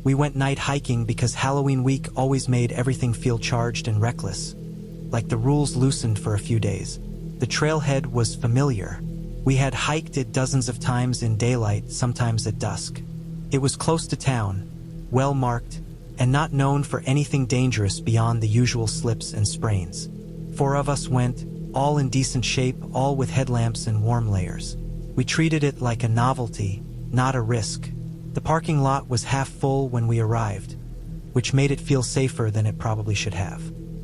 We went night hiking because Halloween week always made everything feel charged and reckless, like the rules loosened for a few days. The trailhead was familiar. We had hiked it dozens of times in daylight, sometimes at dusk. It was close to town, well marked, and not known for anything dangerous beyond the usual slips and sprains. 4 of us went, all in decent shape, all with headlamps and warm layers. We treated it like a novelty, not a risk. The parking lot was half full when we arrived, which made it feel safer than it probably should have.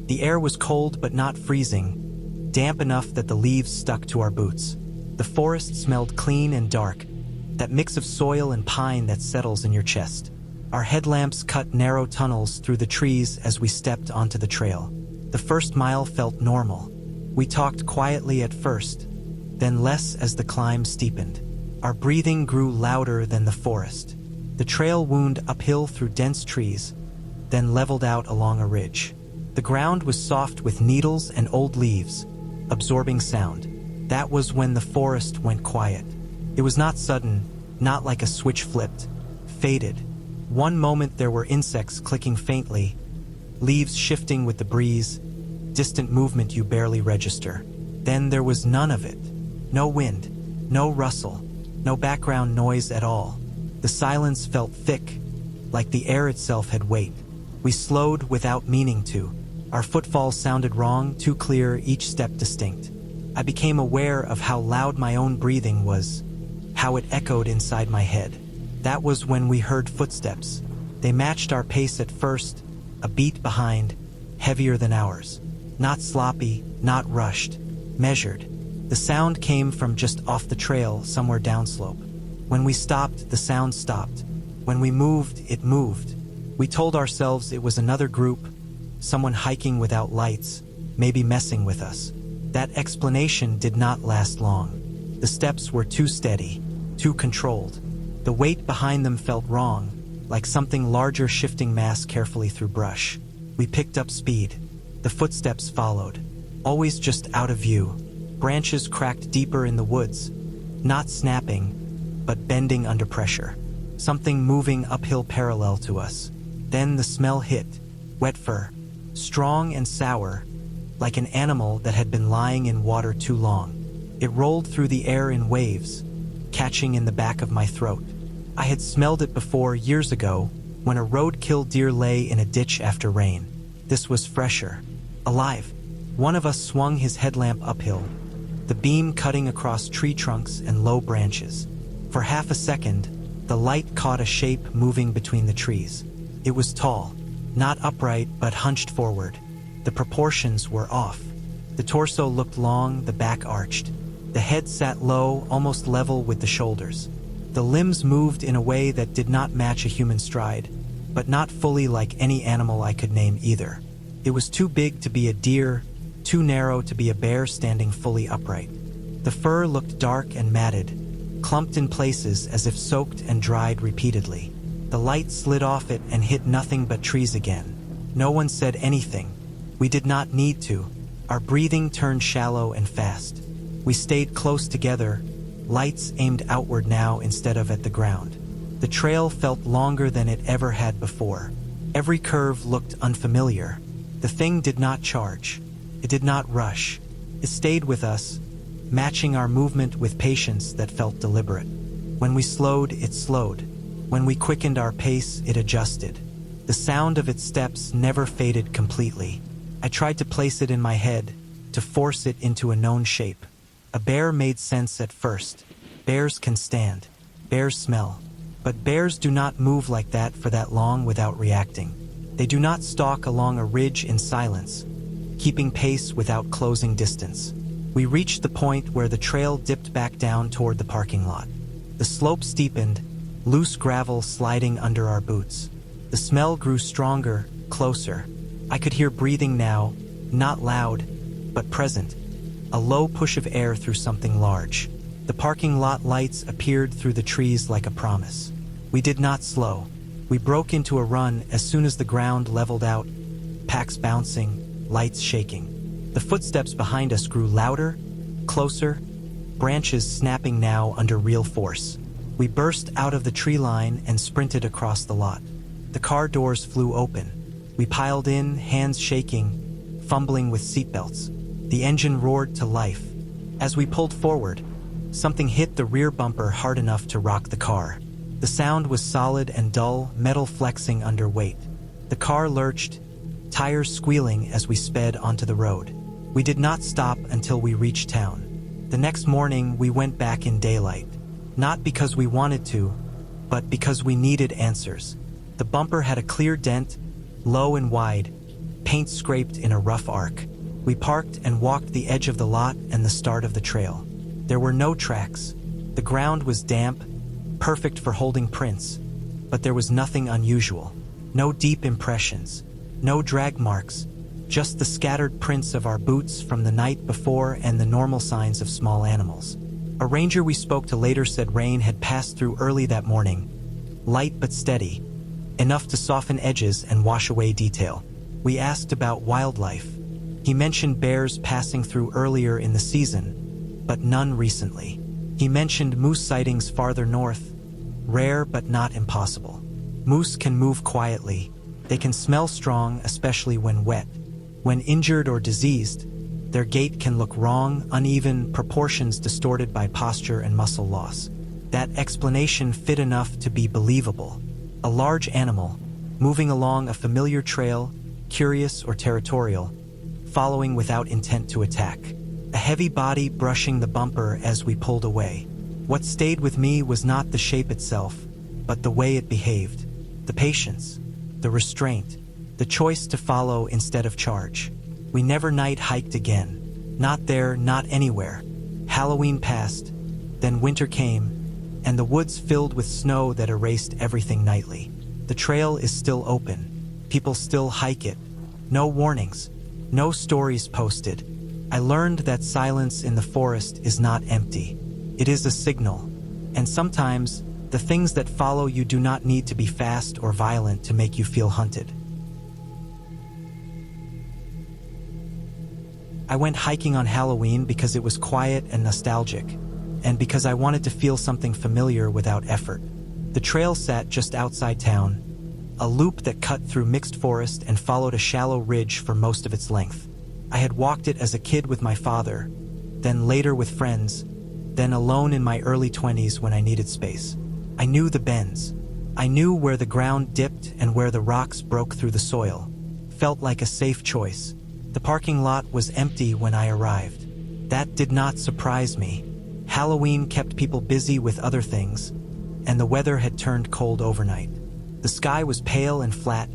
The air was cold but not freezing, damp enough that the leaves stuck to our boots. The forest smelled clean and dark, that mix of soil and pine that settles in your chest. Our headlamps cut narrow tunnels through the trees as we stepped onto the trail. The first mile felt normal. We talked quietly at first, then less as the climb steepened. Our breathing grew louder than the forest. The trail wound uphill through dense trees, then leveled out along a ridge. The ground was soft with needles and old leaves, absorbing sound. That was when the forest went quiet. It was not sudden, not like a switch flipped, faded. One moment there were insects clicking faintly, leaves shifting with the breeze, distant movement you barely register. Then there was none of it. No wind, no rustle, no background noise at all. The silence felt thick, like the air itself had weight. We slowed without meaning to. Our footfalls sounded wrong, too clear, each step distinct. I became aware of how loud my own breathing was, how it echoed inside my head. That was when we heard footsteps. They matched our pace at first, a beat behind, heavier than ours. Not sloppy, not rushed, measured. The sound came from just off the trail, somewhere downslope. When we stopped, the sound stopped. When we moved, it moved. We told ourselves it was another group, someone hiking without lights, maybe messing with us. That explanation did not last long. The steps were too steady, too controlled. The weight behind them felt wrong, like something larger shifting mass carefully through brush. We picked up speed. The footsteps followed, always just out of view. Branches cracked deeper in the woods, not snapping, but bending under pressure. Something moving uphill parallel to us. Then the smell hit, wet fur, strong and sour, like an animal that had been lying in water too long. It rolled through the air in waves, catching in the back of my throat. I had smelled it before years ago, when a roadkill deer lay in a ditch after rain. This was fresher, alive. One of us swung his headlamp uphill, the beam cutting across tree trunks and low branches. For half a second, the light caught a shape moving between the trees. It was tall, not upright but hunched forward. The proportions were off. The torso looked long, the back arched. The head sat low, almost level with the shoulders. The limbs moved in a way that did not match a human stride, but not fully like any animal I could name either. It was too big to be a deer, too narrow to be a bear standing fully upright. The fur looked dark and matted, clumped in places as if soaked and dried repeatedly. The light slid off it and hit nothing but trees again. No one said anything. We did not need to. Our breathing turned shallow and fast. We stayed close together, lights aimed outward now instead of at the ground. The trail felt longer than it ever had before. Every curve looked unfamiliar. The thing did not charge. It did not rush. It stayed with us, matching our movement with patience that felt deliberate. When we slowed, it slowed. When we quickened our pace, it adjusted. The sound of its steps never faded completely. I tried to place it in my head, to force it into a known shape. A bear made sense at first. Bears can stand. Bears smell. But bears do not move like that for that long without reacting. They do not stalk along a ridge in silence, keeping pace without closing distance. We reached the point where the trail dipped back down toward the parking lot. The slope steepened, loose gravel sliding under our boots. The smell grew stronger, closer. I could hear breathing now, not loud, but present. A low push of air through something large. The parking lot lights appeared through the trees like a promise. We did not slow. We broke into a run as soon as the ground leveled out, packs bouncing, lights shaking. The footsteps behind us grew louder, closer, branches snapping now under real force. We burst out of the tree line and sprinted across the lot. The car doors flew open. We piled in, hands shaking, fumbling with seatbelts. The engine roared to life. As we pulled forward, something hit the rear bumper hard enough to rock the car. The sound was solid and dull, metal flexing under weight. The car lurched, tires squealing as we sped onto the road. We did not stop until we reached town. The next morning, we went back in daylight. Not because we wanted to, but because we needed answers. The bumper had a clear dent, low and wide, paint scraped in a rough arc. We parked and walked the edge of the lot and the start of the trail. There were no tracks. The ground was damp, perfect for holding prints, but there was nothing unusual. No deep impressions, no drag marks, just the scattered prints of our boots from the night before and the normal signs of small animals. A ranger we spoke to later said rain had passed through early that morning, light but steady, enough to soften edges and wash away detail. We asked about wildlife. He mentioned bears passing through earlier in the season, but none recently. He mentioned moose sightings farther north, rare but not impossible. Moose can move quietly. They can smell strong, especially when wet. When injured or diseased, their gait can look wrong, uneven, proportions distorted by posture and muscle loss. That explanation fit enough to be believable. A large animal, moving along a familiar trail, curious or territorial, following without intent to attack. A heavy body brushing the bumper as we pulled away. What stayed with me was not the shape itself, but the way it behaved. The patience, the restraint, the choice to follow instead of charge. We never night hiked again. Not there, not anywhere. Halloween passed, then winter came, and the woods filled with snow that erased everything nightly. The trail is still open. People still hike it. No warnings, no stories posted. I learned that silence in the forest is not empty. It is a signal, and sometimes the things that follow you do not need to be fast or violent to make you feel hunted. I went hiking on Halloween because it was quiet and nostalgic, and because I wanted to feel something familiar without effort. The trail sat just outside town, a loop that cut through mixed forest and followed a shallow ridge for most of its length. I had walked it as a kid with my father, then later with friends, then alone in my early 20s when I needed space. I knew the bends. I knew where the ground dipped and where the rocks broke through the soil. Felt like a safe choice. The parking lot was empty when I arrived. That did not surprise me. Halloween kept people busy with other things, and the weather had turned cold overnight. The sky was pale and flat,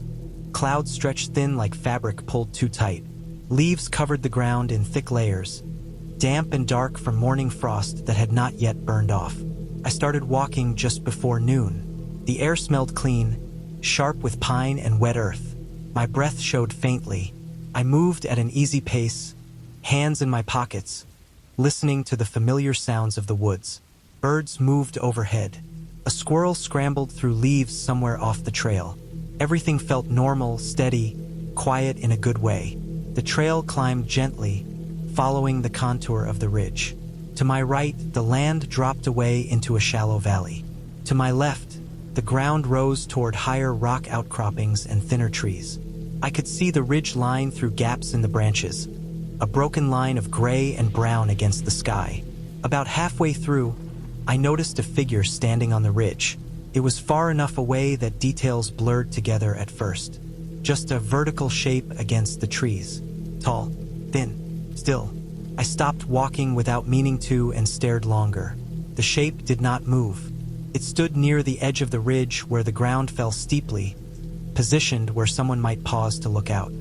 clouds stretched thin like fabric pulled too tight. Leaves covered the ground in thick layers, damp and dark from morning frost that had not yet burned off. I started walking just before noon. The air smelled clean, sharp with pine and wet earth. My breath showed faintly. I moved at an easy pace, hands in my pockets, listening to the familiar sounds of the woods. Birds moved overhead. A squirrel scrambled through leaves somewhere off the trail. Everything felt normal, steady, quiet in a good way. The trail climbed gently, following the contour of the ridge. To my right, the land dropped away into a shallow valley. To my left, the ground rose toward higher rock outcroppings and thinner trees. I could see the ridge line through gaps in the branches, a broken line of gray and brown against the sky. About halfway through, I noticed a figure standing on the ridge. It was far enough away that details blurred together at first. Just a vertical shape against the trees. Tall, thin, still. I stopped walking without meaning to and stared longer. The shape did not move. It stood near the edge of the ridge where the ground fell steeply, positioned where someone might pause to look out.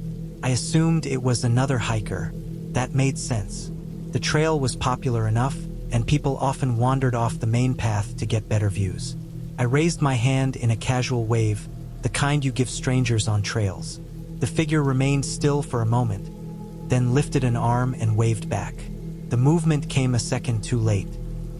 I assumed it was another hiker. That made sense. The trail was popular enough, and people often wandered off the main path to get better views. I raised my hand in a casual wave, the kind you give strangers on trails. The figure remained still for a moment, then lifted an arm and waved back. The movement came a second too late.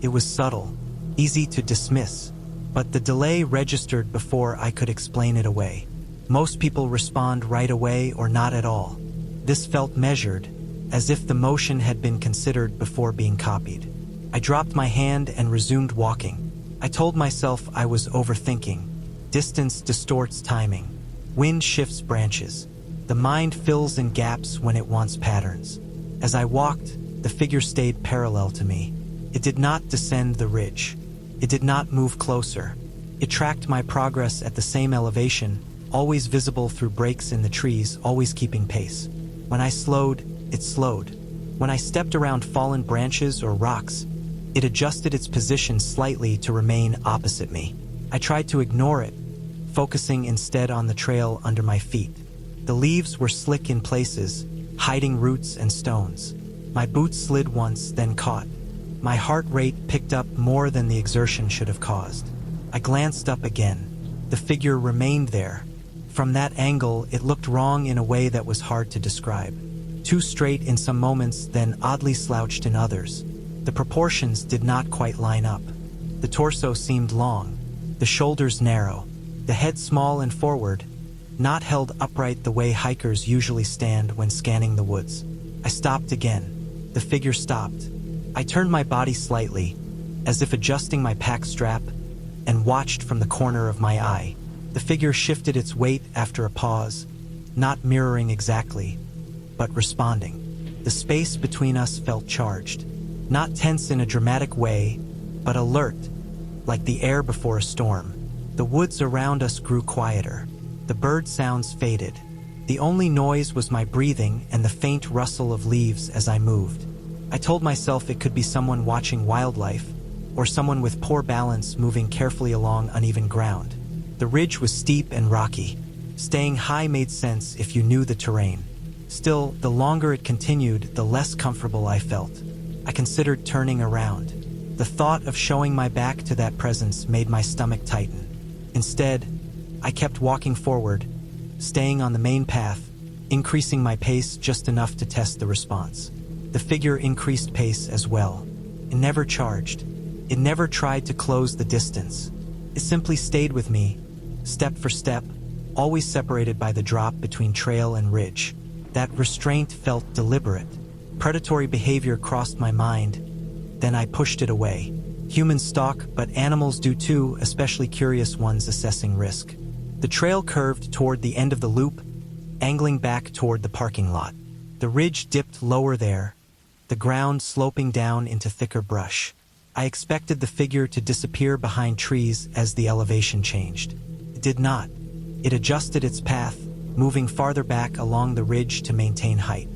It was subtle, easy to dismiss, but the delay registered before I could explain it away. Most people respond right away or not at all. This felt measured, as if the motion had been considered before being copied. I dropped my hand and resumed walking. I told myself I was overthinking, Distance distorts timing. Wind shifts branches. The mind fills in gaps when it wants patterns. As I walked, the figure stayed parallel to me. It did not descend the ridge. It did not move closer. It tracked my progress at the same elevation, always visible through breaks in the trees, always keeping pace. When I slowed, it slowed. When I stepped around fallen branches or rocks, it adjusted its position slightly to remain opposite me. I tried to ignore it, focusing instead on the trail under my feet. The leaves were slick in places, hiding roots and stones. My boots slid once, then caught. My heart rate picked up more than the exertion should have caused. I glanced up again. The figure remained there. From that angle, it looked wrong in a way that was hard to describe. Too straight in some moments, then oddly slouched in others. The proportions did not quite line up. The torso seemed long, the shoulders narrow, the head small and forward, not held upright the way hikers usually stand when scanning the woods. I stopped again. The figure stopped. I turned my body slightly, as if adjusting my pack strap, and watched from the corner of my eye. The figure shifted its weight after a pause, not mirroring exactly, but responding. The space between us felt charged, not tense in a dramatic way, but alert, like the air before a storm. The woods around us grew quieter. The bird sounds faded. The only noise was my breathing and the faint rustle of leaves as I moved. I told myself it could be someone watching wildlife, or someone with poor balance moving carefully along uneven ground. The ridge was steep and rocky. Staying high made sense if you knew the terrain. Still, the longer it continued, the less comfortable I felt. I considered turning around. The thought of showing my back to that presence made my stomach tighten. Instead, I kept walking forward, staying on the main path, increasing my pace just enough to test the response. The figure increased pace as well. It never charged. It never tried to close the distance. It simply stayed with me, step for step, always separated by the drop between trail and ridge. That restraint felt deliberate. Predatory behavior crossed my mind, then I pushed it away. Humans stalk, but animals do too, especially curious ones assessing risk. The trail curved toward the end of the loop, angling back toward the parking lot. The ridge dipped lower there, the ground sloping down into thicker brush. I expected the figure to disappear behind trees as the elevation changed. It did not. It adjusted its path, moving farther back along the ridge to maintain height.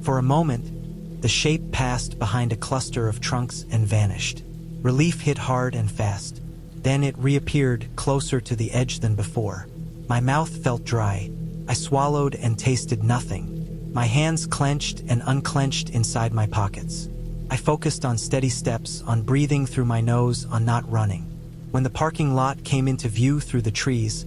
For a moment, the shape passed behind a cluster of trunks and vanished. Relief hit hard and fast. Then it reappeared closer to the edge than before. My mouth felt dry. I swallowed and tasted nothing. My hands clenched and unclenched inside my pockets. I focused on steady steps, on breathing through my nose, on not running. When the parking lot came into view through the trees,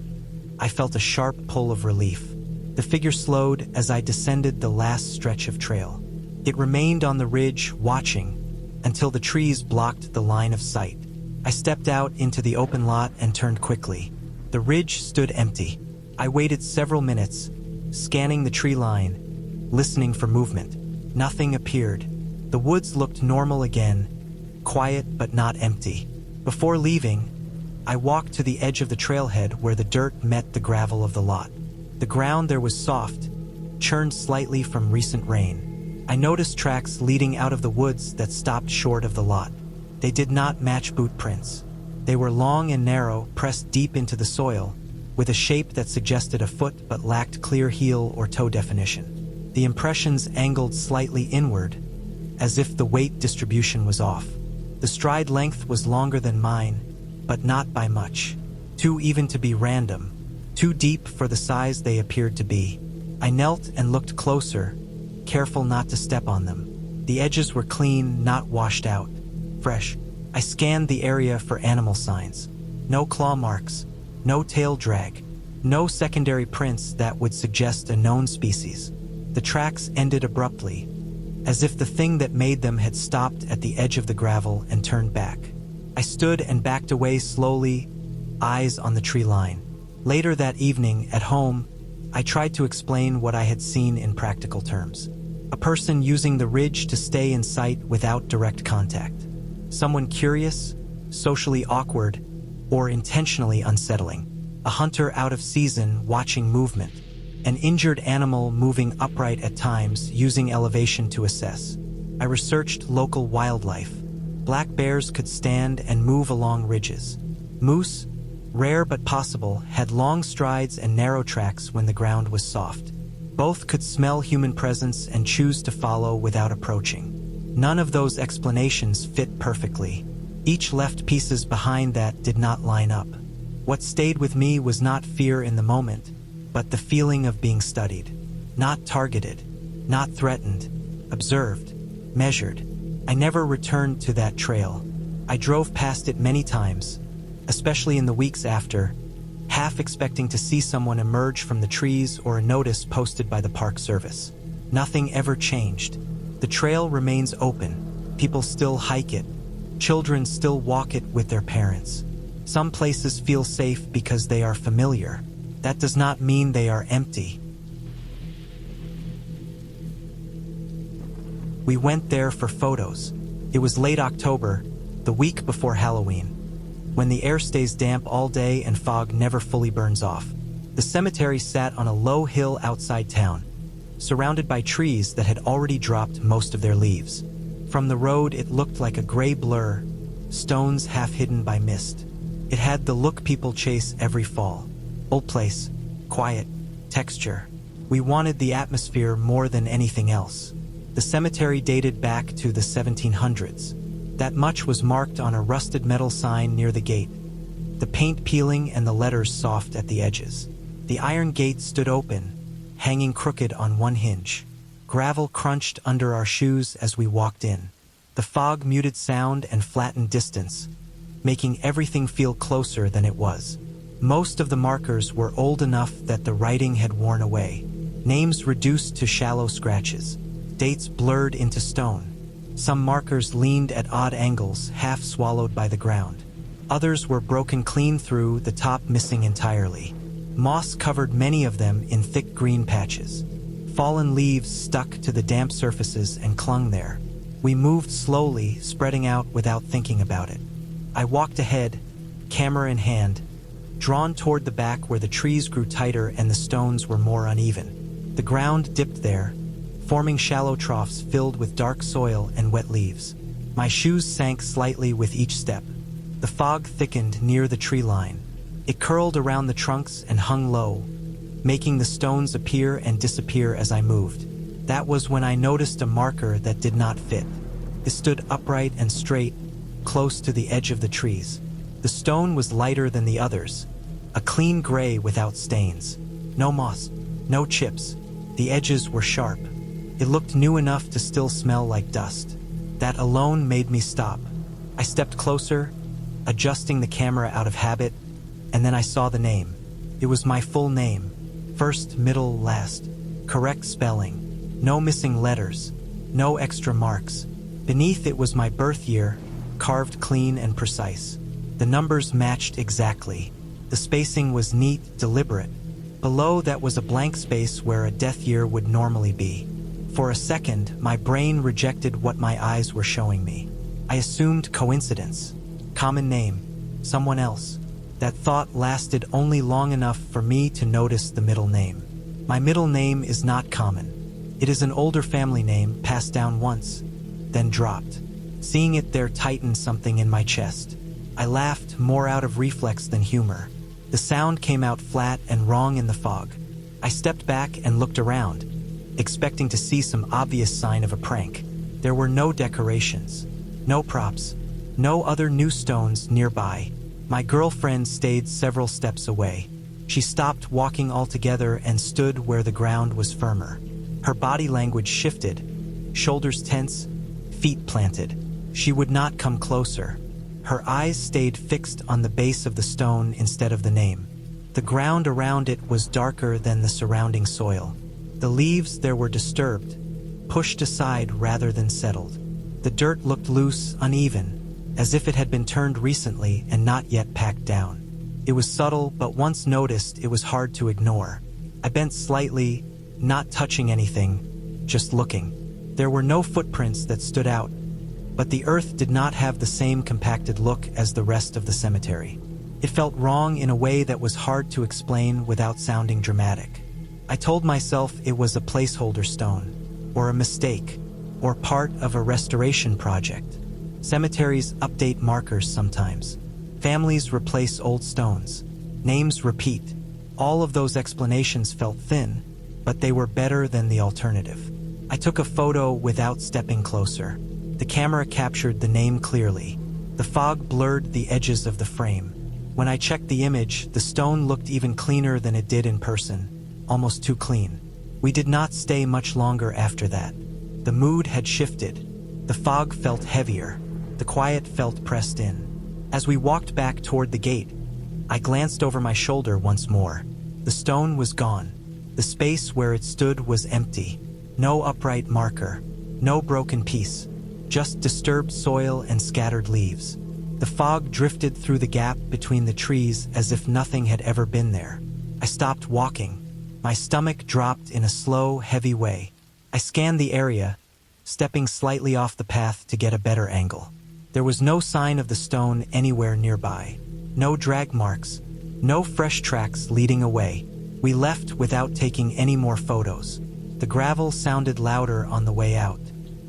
I felt a sharp pull of relief. The figure slowed as I descended the last stretch of trail. It remained on the ridge, watching, until the trees blocked the line of sight. I stepped out into the open lot and turned quickly. The ridge stood empty. I waited several minutes, scanning the tree line, listening for movement. Nothing appeared. The woods looked normal again, quiet but not empty. Before leaving, I walked to the edge of the trailhead where the dirt met the gravel of the lot. The ground there was soft, churned slightly from recent rain. I noticed tracks leading out of the woods that stopped short of the lot. They did not match boot prints. They were long and narrow, pressed deep into the soil, with a shape that suggested a foot but lacked clear heel or toe definition. The impressions angled slightly inward, as if the weight distribution was off. The stride length was longer than mine, but not by much. Too even to be random, too deep for the size they appeared to be. I knelt and looked closer, careful not to step on them. The edges were clean, not washed out. Fresh. I scanned the area for animal signs. No claw marks, no tail drag, no secondary prints that would suggest a known species. The tracks ended abruptly, as if the thing that made them had stopped at the edge of the gravel and turned back. I stood and backed away slowly, eyes on the tree line. Later that evening, at home, I tried to explain what I had seen in practical terms. A person using the ridge to stay in sight without direct contact. Someone curious, socially awkward, or intentionally unsettling. a hunter out of season watching movement, an injured animal moving upright at times using elevation to assess. I researched local wildlife. Black bears could stand and move along ridges. Moose, rare but possible, had long strides and narrow tracks when the ground was soft. Both could smell human presence and choose to follow without approaching. None of those explanations fit perfectly. Each left pieces behind that did not line up. What stayed with me was not fear in the moment, but the feeling of being studied. Not targeted, not threatened, observed, measured. I never returned to that trail. I drove past it many times, especially in the weeks after, half expecting to see someone emerge from the trees or a notice posted by the Park Service. Nothing ever changed. The trail remains open. People still hike it. Children still walk it with their parents. Some places feel safe because they are familiar. That does not mean they are empty. We went there for photos. It was late October, the week before Halloween, when the air stays damp all day and fog never fully burns off. The cemetery sat on a low hill outside town, surrounded by trees that had already dropped most of their leaves. From the road, it looked like a gray blur, stones half hidden by mist. It had the look people chase every fall. Old place, quiet, texture. We wanted the atmosphere more than anything else. The cemetery dated back to the 1700s. That much was marked on a rusted metal sign near the gate, the paint peeling and the letters soft at the edges. The iron gate stood open, hanging crooked on one hinge. Gravel crunched under our shoes as we walked in. The fog muted sound and flattened distance, making everything feel closer than it was. Most of the markers were old enough that the writing had worn away. Names reduced to shallow scratches. Dates blurred into stone. Some markers leaned at odd angles, half swallowed by the ground. Others were broken clean through, the top missing entirely. Moss covered many of them in thick green patches. Fallen leaves stuck to the damp surfaces and clung there. We moved slowly, spreading out without thinking about it. I walked ahead, camera in hand, drawn toward the back where the trees grew tighter and the stones were more uneven. The ground dipped there, forming shallow troughs filled with dark soil and wet leaves. My shoes sank slightly with each step. The fog thickened near the tree line. It curled around the trunks and hung low, making the stones appear and disappear as I moved. That was when I noticed a marker that did not fit. It stood upright and straight, close to the edge of the trees. The stone was lighter than the others, a clean gray without stains. No moss, no chips. The edges were sharp. It looked new enough to still smell like dust. That alone made me stop. I stepped closer, adjusting the camera out of habit, and then I saw the name. It was my full name. First, middle, last. Correct spelling. No missing letters. No extra marks. Beneath it was my birth year, carved clean and precise. The numbers matched exactly. The spacing was neat, deliberate. Below that was a blank space where a death year would normally be. For a second, my brain rejected what my eyes were showing me. I assumed coincidence. Common name. Someone else. That thought lasted only long enough for me to notice the middle name. My middle name is not common. It is an older family name passed down once, then dropped. Seeing it there tightened something in my chest. I laughed, more out of reflex than humor. The sound came out flat and wrong in the fog. I stepped back and looked around, expecting to see some obvious sign of a prank. There were no decorations, no props, no other new stones nearby. My girlfriend stayed several steps away. She stopped walking altogether and stood where the ground was firmer. Her body language shifted, shoulders tense, feet planted. She would not come closer. Her eyes stayed fixed on the base of the stone instead of the name. The ground around it was darker than the surrounding soil. The leaves there were disturbed, pushed aside rather than settled. The dirt looked loose, uneven, as if it had been turned recently and not yet packed down. It was subtle, but once noticed, it was hard to ignore. I bent slightly, not touching anything, just looking. There were no footprints that stood out, but the earth did not have the same compacted look as the rest of the cemetery. It felt wrong in a way that was hard to explain without sounding dramatic. I told myself it was a placeholder stone, or a mistake, or part of a restoration project. Cemeteries update markers sometimes. Families replace old stones. Names repeat. All of those explanations felt thin, but they were better than the alternative. I took a photo without stepping closer. The camera captured the name clearly. The fog blurred the edges of the frame. When I checked the image, the stone looked even cleaner than it did in person, almost too clean. We did not stay much longer after that. The mood had shifted. The fog felt heavier. The quiet felt pressed in. As we walked back toward the gate, I glanced over my shoulder once more. The stone was gone. The space where it stood was empty. No upright marker. No broken piece. Just disturbed soil and scattered leaves. The fog drifted through the gap between the trees as if nothing had ever been there. I stopped walking. My stomach dropped in a slow, heavy way. I scanned the area, stepping slightly off the path to get a better angle. There was no sign of the stone anywhere nearby. No drag marks. No fresh tracks leading away. We left without taking any more photos. The gravel sounded louder on the way out.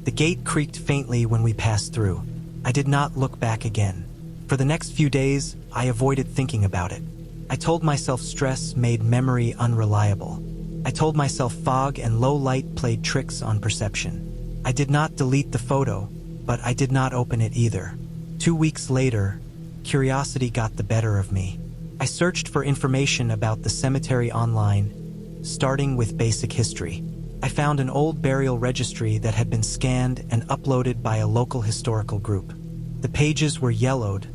The gate creaked faintly when we passed through. I did not look back again. For the next few days, I avoided thinking about it. I told myself stress made memory unreliable. I told myself fog and low light played tricks on perception. I did not delete the photo, but I did not open it either. 2 weeks later, curiosity got the better of me. I searched for information about the cemetery online, starting with basic history. I found an old burial registry that had been scanned and uploaded by a local historical group. The pages were yellowed,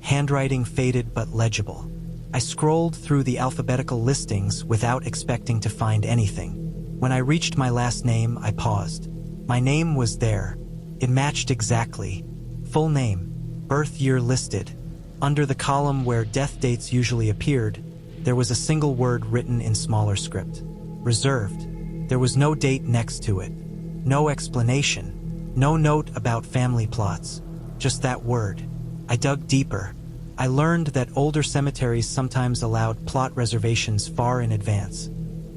handwriting faded but legible. I scrolled through the alphabetical listings without expecting to find anything. When I reached my last name, I paused. My name was there. It matched exactly. Full name, birth year listed. Under the column where death dates usually appeared, there was a single word written in smaller script. Reserved. There was no date next to it. No explanation. No note about family plots. Just that word. I dug deeper. I learned that older cemeteries sometimes allowed plot reservations far in advance,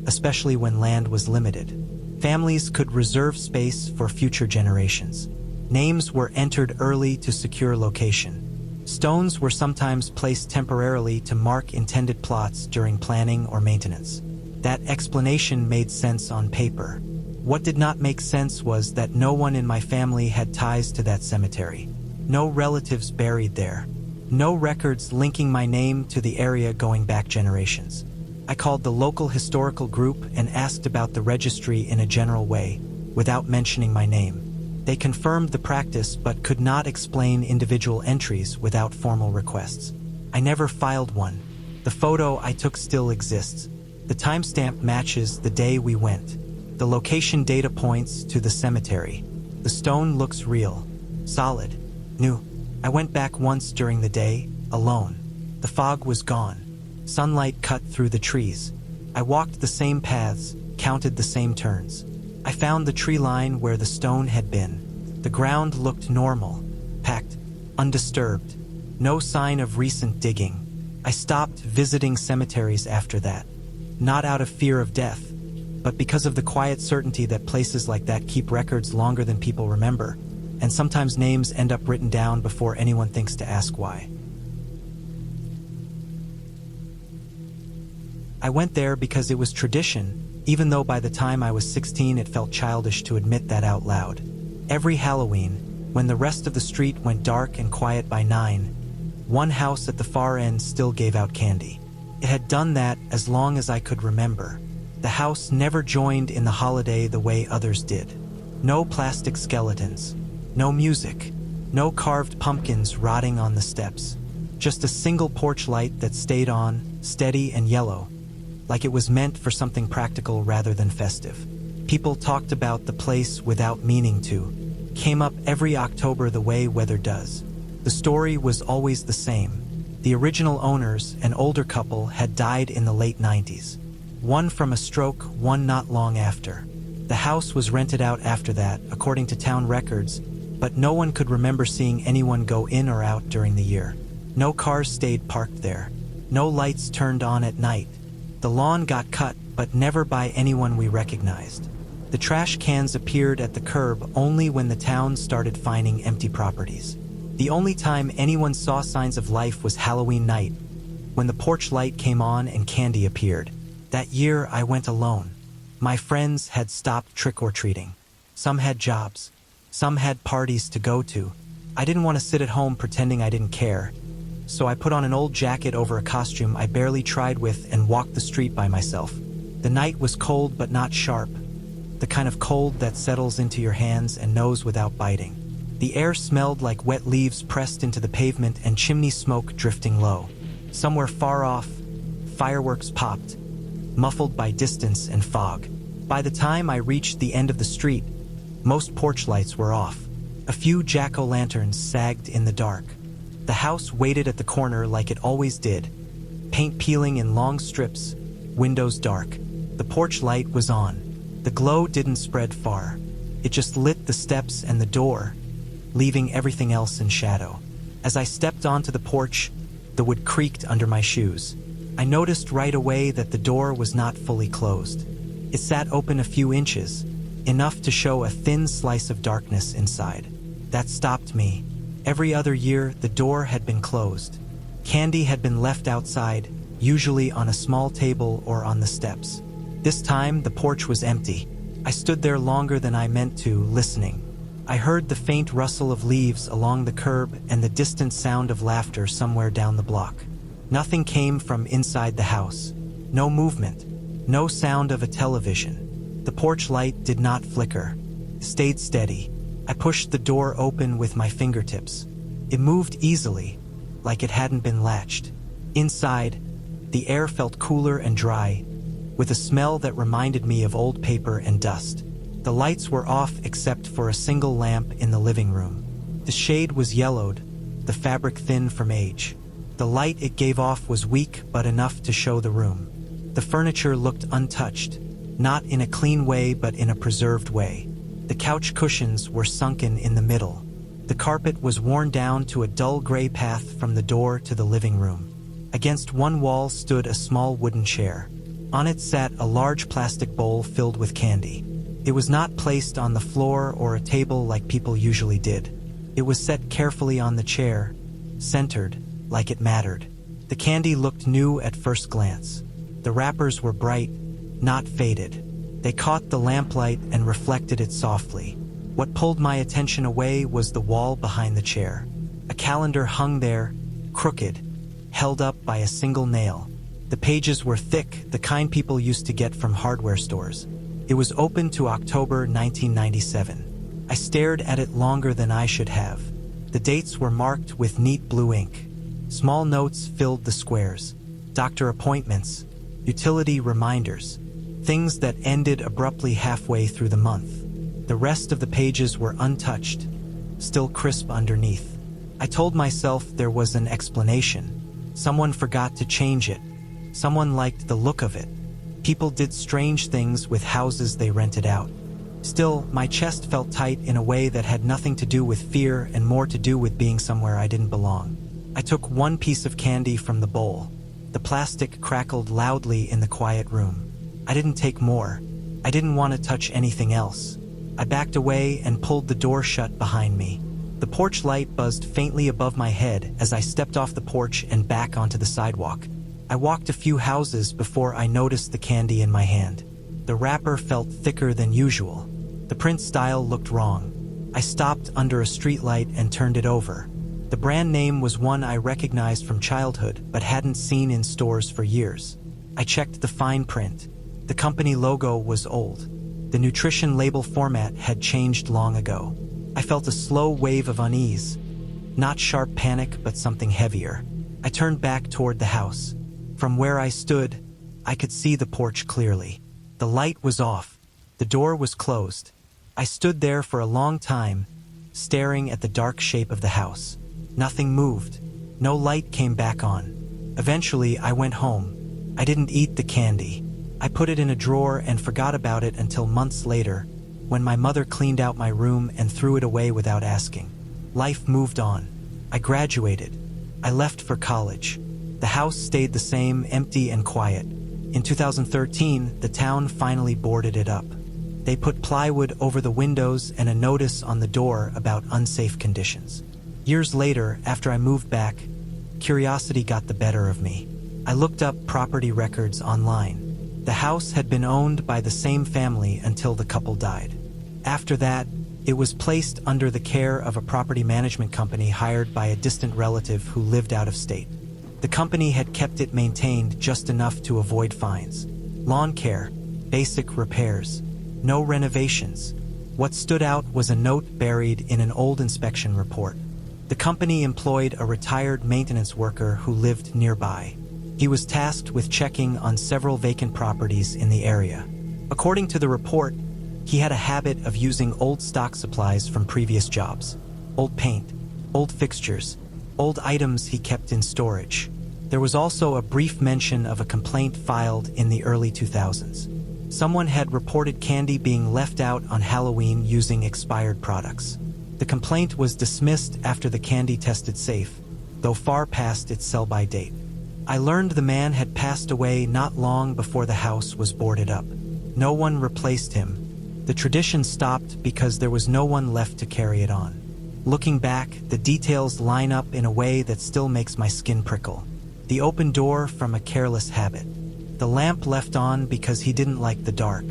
especially when land was limited. Families could reserve space for future generations. Names were entered early to secure location. Stones were sometimes placed temporarily to mark intended plots during planning or maintenance. That explanation made sense on paper. What did not make sense was that no one in my family had ties to that cemetery. No relatives buried there. No records linking my name to the area going back generations. I called the local historical group and asked about the registry in a general way, without mentioning my name. They confirmed the practice but could not explain individual entries without formal requests. I never filed one. The photo I took still exists. The timestamp matches the day we went. The location data points to the cemetery. The stone looks real, solid, new. I went back once during the day, alone. The fog was gone. Sunlight cut through the trees. I walked the same paths, counted the same turns. I found the tree line where the stone had been. The ground looked normal, packed, undisturbed. No sign of recent digging. I stopped visiting cemeteries after that. Not out of fear of death, but because of the quiet certainty that places like that keep records longer than people remember, and sometimes names end up written down before anyone thinks to ask why. I went there because it was tradition, even though by the time I was 16 it felt childish to admit that out loud. Every Halloween, when the rest of the street went dark and quiet by 9, one house at the far end still gave out candy. It had done that as long as I could remember. The house never joined in the holiday the way others did. No plastic skeletons. No music. No carved pumpkins rotting on the steps. Just a single porch light that stayed on, steady and yellow, like it was meant for something practical rather than festive. People talked about the place without meaning to. Came up every October the way weather does. The story was always the same. The original owners, an older couple, had died in the late 90s. One from a stroke, one not long after. The house was rented out after that, according to town records, but no one could remember seeing anyone go in or out during the year. No cars stayed parked there. No lights turned on at night. The lawn got cut, but never by anyone we recognized. The trash cans appeared at the curb only when the town started finding empty properties. The only time anyone saw signs of life was Halloween night, when the porch light came on and candy appeared. That year, I went alone. My friends had stopped trick-or-treating. Some had jobs. Some had parties to go to. I didn't want to sit at home pretending I didn't care, so I put on an old jacket over a costume I barely tried with and walked the street by myself. The night was cold but not sharp, the kind of cold that settles into your hands and nose without biting. The air smelled like wet leaves pressed into the pavement and chimney smoke drifting low. Somewhere far off, fireworks popped, muffled by distance and fog. By the time I reached the end of the street, most porch lights were off. A few jack-o'-lanterns sagged in the dark. The house waited at the corner like it always did, paint peeling in long strips, windows dark. The porch light was on. The glow didn't spread far. It just lit the steps and the door, leaving everything else in shadow. As I stepped onto the porch, the wood creaked under my shoes. I noticed right away that the door was not fully closed. It sat open a few inches, enough to show a thin slice of darkness inside. That stopped me. Every other year, the door had been closed. Candy had been left outside, usually on a small table or on the steps. This time, the porch was empty. I stood there longer than I meant to, listening. I heard the faint rustle of leaves along the curb and the distant sound of laughter somewhere down the block. Nothing came from inside the house. No movement. No sound of a television. The porch light did not flicker. It stayed steady. I pushed the door open with my fingertips. It moved easily, like it hadn't been latched. Inside, the air felt cooler and dry, with a smell that reminded me of old paper and dust. The lights were off except for a single lamp in the living room. The shade was yellowed, the fabric thin from age. The light it gave off was weak but enough to show the room. The furniture looked untouched, not in a clean way but in a preserved way. The couch cushions were sunken in the middle. The carpet was worn down to a dull gray path from the door to the living room. Against one wall stood a small wooden chair. On it sat a large plastic bowl filled with candy. It was not placed on the floor or a table like people usually did. It was set carefully on the chair, centered, like it mattered. The candy looked new at first glance. The wrappers were bright, not faded. They caught the lamplight and reflected it softly. What pulled my attention away was the wall behind the chair. A calendar hung there, crooked, held up by a single nail. The pages were thick, the kind people used to get from hardware stores. It was open to October 1997. I stared at it longer than I should have. The dates were marked with neat blue ink. Small notes filled the squares. Doctor appointments, utility reminders, things that ended abruptly halfway through the month. The rest of the pages were untouched, still crisp underneath. I told myself there was an explanation. Someone forgot to change it. Someone liked the look of it. People did strange things with houses they rented out. Still, my chest felt tight in a way that had nothing to do with fear and more to do with being somewhere I didn't belong. I took one piece of candy from the bowl. The plastic crackled loudly in the quiet room. I didn't take more. I didn't want to touch anything else. I backed away and pulled the door shut behind me. The porch light buzzed faintly above my head as I stepped off the porch and back onto the sidewalk. I walked a few houses before I noticed the candy in my hand. The wrapper felt thicker than usual. The print style looked wrong. I stopped under a streetlight and turned it over. The brand name was one I recognized from childhood but hadn't seen in stores for years. I checked the fine print. The company logo was old. The nutrition label format had changed long ago. I felt a slow wave of unease. Not sharp panic, but something heavier. I turned back toward the house. From where I stood, I could see the porch clearly. The light was off. The door was closed. I stood there for a long time, staring at the dark shape of the house. Nothing moved. No light came back on. Eventually, I went home. I didn't eat the candy. I put it in a drawer and forgot about it until months later, when my mother cleaned out my room and threw it away without asking. Life moved on. I graduated. I left for college. The house stayed the same, empty and quiet. In 2013, the town finally boarded it up. They put plywood over the windows and a notice on the door about unsafe conditions. Years later, after I moved back, curiosity got the better of me. I looked up property records online. The house had been owned by the same family until the couple died. After that, it was placed under the care of a property management company hired by a distant relative who lived out of state. The company had kept it maintained just enough to avoid fines. Lawn care, basic repairs, no renovations. What stood out was a note buried in an old inspection report. The company employed a retired maintenance worker who lived nearby. He was tasked with checking on several vacant properties in the area. According to the report, he had a habit of using old stock supplies from previous jobs. Old paint, old fixtures, old items he kept in storage. There was also a brief mention of a complaint filed in the early 2000s. Someone had reported candy being left out on Halloween using expired products. The complaint was dismissed after the candy tested safe, though far past its sell-by date. I learned the man had passed away not long before the house was boarded up. No one replaced him. The tradition stopped because there was no one left to carry it on. Looking back, the details line up in a way that still makes my skin prickle. The open door from a careless habit. The lamp left on because he didn't like the dark.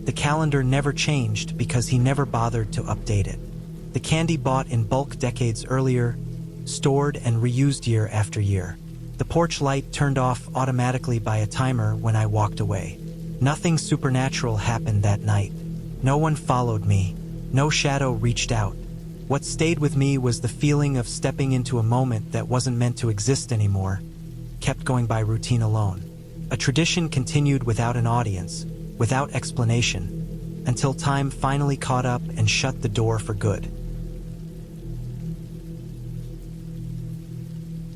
The calendar never changed because he never bothered to update it. The candy bought in bulk decades earlier, stored and reused year after year. The porch light turned off automatically by a timer when I walked away. Nothing supernatural happened that night. No one followed me. No shadow reached out. What stayed with me was the feeling of stepping into a moment that wasn't meant to exist anymore, kept going by routine alone. A tradition continued without an audience, without explanation, until time finally caught up and shut the door for good.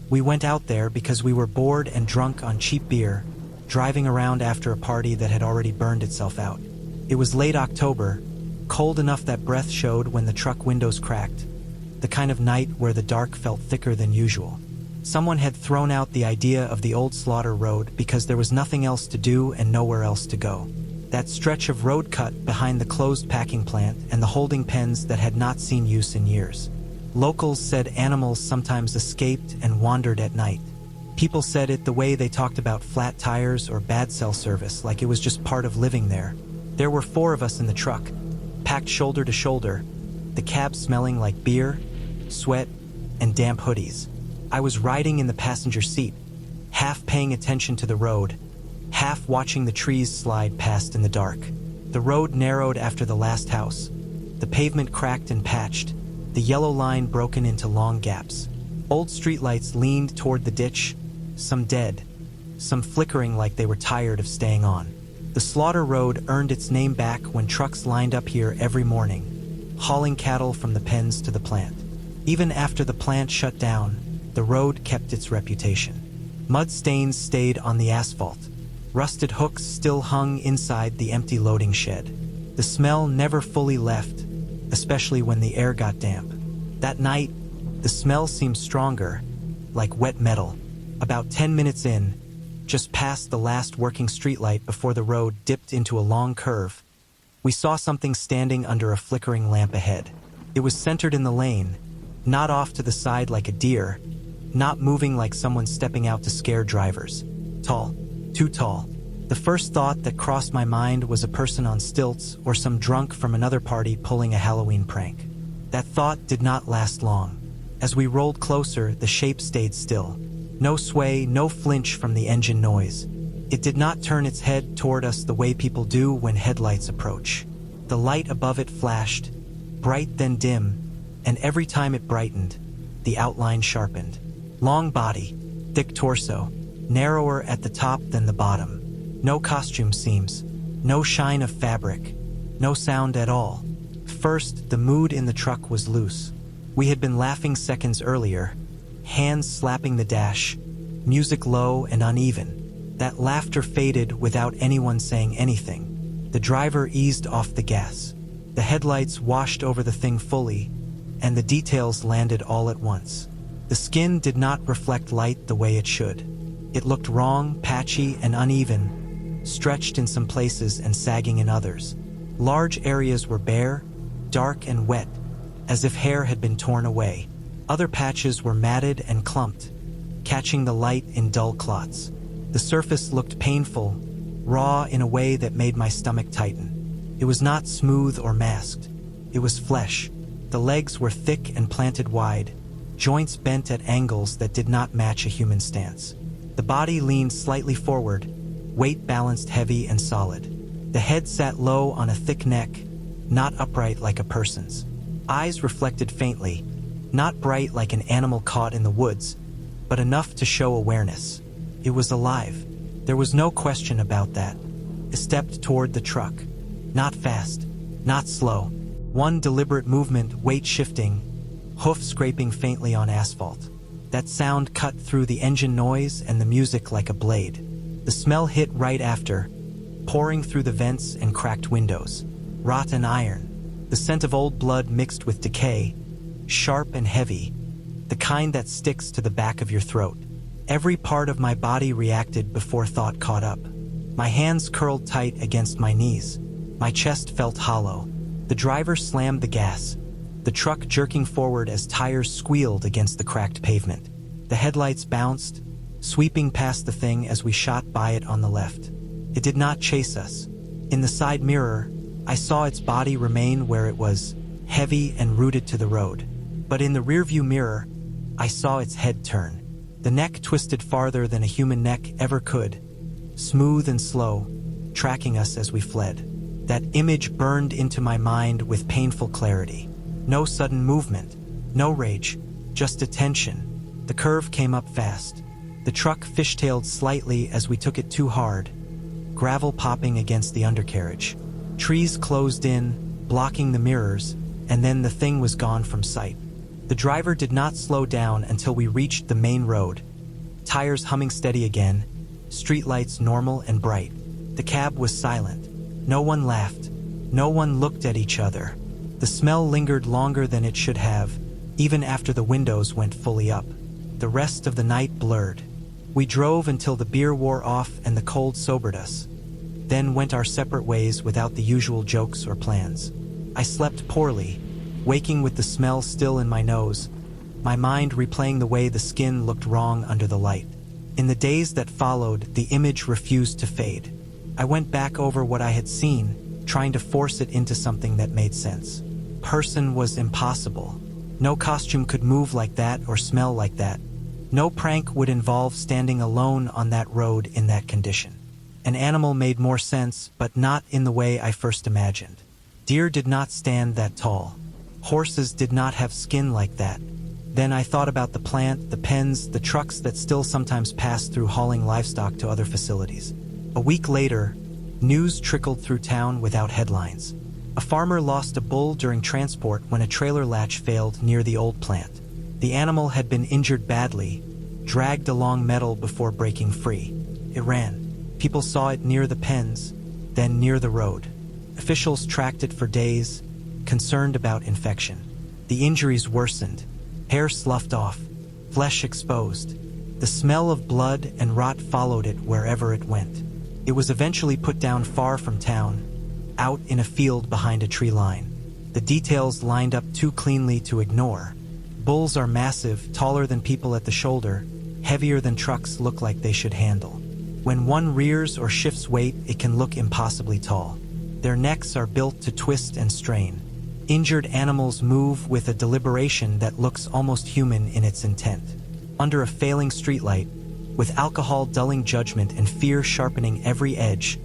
We went out there because we were bored and drunk on cheap beer, driving around after a party that had already burned itself out. It was late October, cold enough that breath showed when the truck windows cracked, the kind of night where the dark felt thicker than usual. Someone had thrown out the idea of the old slaughter road because there was nothing else to do and nowhere else to go. That stretch of road cut behind the closed packing plant and the holding pens that had not seen use in years. Locals said animals sometimes escaped and wandered at night. People said it the way they talked about flat tires or bad cell service, like it was just part of living there. There were 4 of us in the truck, packed shoulder to shoulder, the cab smelling like beer, sweat, and damp hoodies. I was riding in the passenger seat, half paying attention to the road, half watching the trees slide past in the dark. The road narrowed after the last house. The pavement cracked and patched, the yellow line broken into long gaps. Old streetlights leaned toward the ditch, some dead, some flickering like they were tired of staying on. The slaughter road earned its name back when trucks lined up here every morning, hauling cattle from the pens to the plant. Even after the plant shut down, the road kept its reputation. Mud stains stayed on the asphalt. Rusted hooks still hung inside the empty loading shed. The smell never fully left, especially when the air got damp. That night, the smell seemed stronger, like wet metal. About 10 minutes in, just past the last working streetlight before the road dipped into a long curve, we saw something standing under a flickering lamp ahead. It was centered in the lane, not off to the side like a deer, not moving like someone stepping out to scare drivers. Tall, too tall. The first thought that crossed my mind was a person on stilts or some drunk from another party pulling a Halloween prank. That thought did not last long. As we rolled closer, the shape stayed still. No sway, no flinch from the engine noise. It did not turn its head toward us the way people do when headlights approach. The light above it flashed, bright then dim, and every time it brightened, the outline sharpened. Long body, thick torso, narrower at the top than the bottom. No costume seams, no shine of fabric, no sound at all. First, the mood in the truck was loose. We had been laughing seconds earlier, hands slapping the dash, music low and uneven. That laughter faded without anyone saying anything. The driver eased off the gas. The headlights washed over the thing fully, and the details landed all at once. The skin did not reflect light the way it should. It looked wrong, patchy, and uneven, stretched in some places and sagging in others. Large areas were bare, dark and wet, as if hair had been torn away. Other patches were matted and clumped, catching the light in dull clots. The surface looked painful, raw in a way that made my stomach tighten. It was not smooth or masked. It was flesh. The legs were thick and planted wide, joints bent at angles that did not match a human stance. The body leaned slightly forward, weight balanced heavy and solid. The head sat low on a thick neck, not upright like a person's. Eyes reflected faintly, not bright like an animal caught in the woods, but enough to show awareness. It was alive. There was no question about that. I stepped toward the truck. Not fast, not slow. One deliberate movement, weight shifting, hoof scraping faintly on asphalt. That sound cut through the engine noise and the music like a blade. The smell hit right after, pouring through the vents and cracked windows. Rotten iron. The scent of old blood mixed with decay, sharp and heavy, the kind that sticks to the back of your throat. Every part of my body reacted before thought caught up. My hands curled tight against my knees. My chest felt hollow. The driver slammed the gas, the truck jerking forward as tires squealed against the cracked pavement. The headlights bounced, sweeping past the thing as we shot by it on the left. It did not chase us. In the side mirror, I saw its body remain where it was, heavy and rooted to the road. But in the rearview mirror, I saw its head turn. The neck twisted farther than a human neck ever could, smooth and slow, tracking us as we fled. That image burned into my mind with painful clarity. No sudden movement, no rage, just attention. The curve came up fast. The truck fishtailed slightly as we took it too hard, gravel popping against the undercarriage. Trees closed in, blocking the mirrors, and then the thing was gone from sight. The driver did not slow down until we reached the main road. Tires humming steady again, streetlights normal and bright. The cab was silent. No one laughed. No one looked at each other. The smell lingered longer than it should have, even after the windows went fully up. The rest of the night blurred. We drove until the beer wore off and the cold sobered us, then went our separate ways without the usual jokes or plans. I slept poorly, waking with the smell still in my nose, my mind replaying the way the skin looked wrong under the light. In the days that followed, the image refused to fade. I went back over what I had seen, trying to force it into something that made sense. Person was impossible. No costume could move like that or smell like that. No prank would involve standing alone on that road in that condition. An animal made more sense, but not in the way I first imagined. Deer did not stand that tall. Horses did not have skin like that. Then I thought about the plant, the pens, the trucks that still sometimes pass through hauling livestock to other facilities. A week later, news trickled through town without headlines. A farmer lost a bull during transport when a trailer latch failed near the old plant. The animal had been injured badly, dragged along metal before breaking free. It ran. People saw it near the pens, then near the road. Officials tracked it for days, concerned about infection. The injuries worsened. Hair sloughed off, flesh exposed. The smell of blood and rot followed it wherever it went. It was eventually put down far from town, out in a field behind a tree line. The details lined up too cleanly to ignore. Bulls are massive, taller than people at the shoulder, heavier than trucks look like they should handle. When one rears or shifts weight, it can look impossibly tall. Their necks are built to twist and strain. Injured animals move with a deliberation that looks almost human in its intent. Under a failing streetlight, with alcohol dulling judgment and fear sharpening every edge,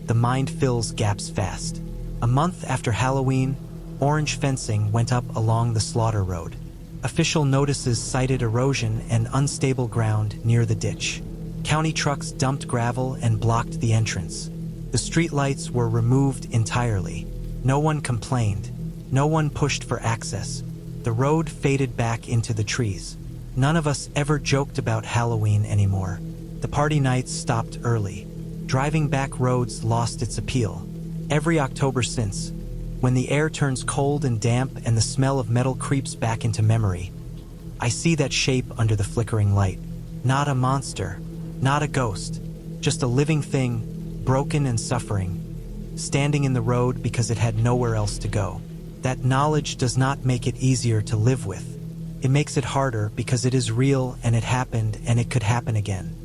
the mind fills gaps fast. A month after Halloween, orange fencing went up along the slaughter road. Official notices cited erosion and unstable ground near the ditch. County trucks dumped gravel and blocked the entrance. The streetlights were removed entirely. No one complained. No one pushed for access. The road faded back into the trees. None of us ever joked about Halloween anymore. The party nights stopped early. Driving back roads lost its appeal. Every October since, when the air turns cold and damp and the smell of metal creeps back into memory, I see that shape under the flickering light. Not a monster, not a ghost, just a living thing, broken and suffering, standing in the road because it had nowhere else to go. That knowledge does not make it easier to live with. It makes it harder because it is real and it happened and it could happen again.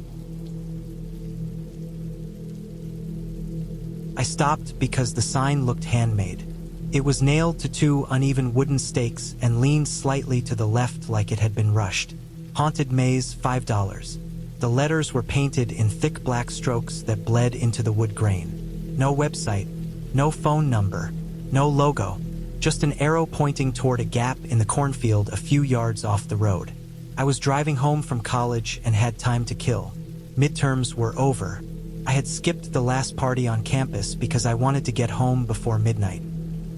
I stopped because the sign looked handmade. It was nailed to two uneven wooden stakes and leaned slightly to the left like it had been rushed. Haunted Maze, $5. The letters were painted in thick black strokes that bled into the wood grain. No website, no phone number, no logo, just an arrow pointing toward a gap in the cornfield a few yards off the road. I was driving home from college and had time to kill. Midterms were over. I had skipped the last party on campus because I wanted to get home before midnight.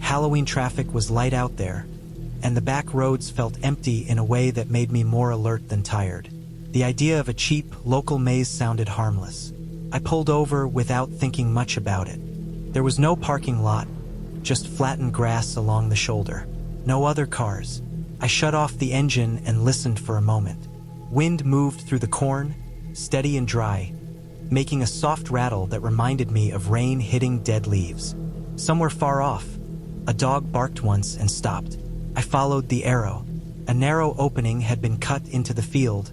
Halloween traffic was light out there, and the back roads felt empty in a way that made me more alert than tired. The idea of a cheap, local maze sounded harmless. I pulled over without thinking much about it. There was no parking lot, just flattened grass along the shoulder. No other cars. I shut off the engine and listened for a moment. Wind moved through the corn, steady and dry, making a soft rattle that reminded me of rain hitting dead leaves. Somewhere far off, a dog barked once and stopped. I followed the arrow. A narrow opening had been cut into the field.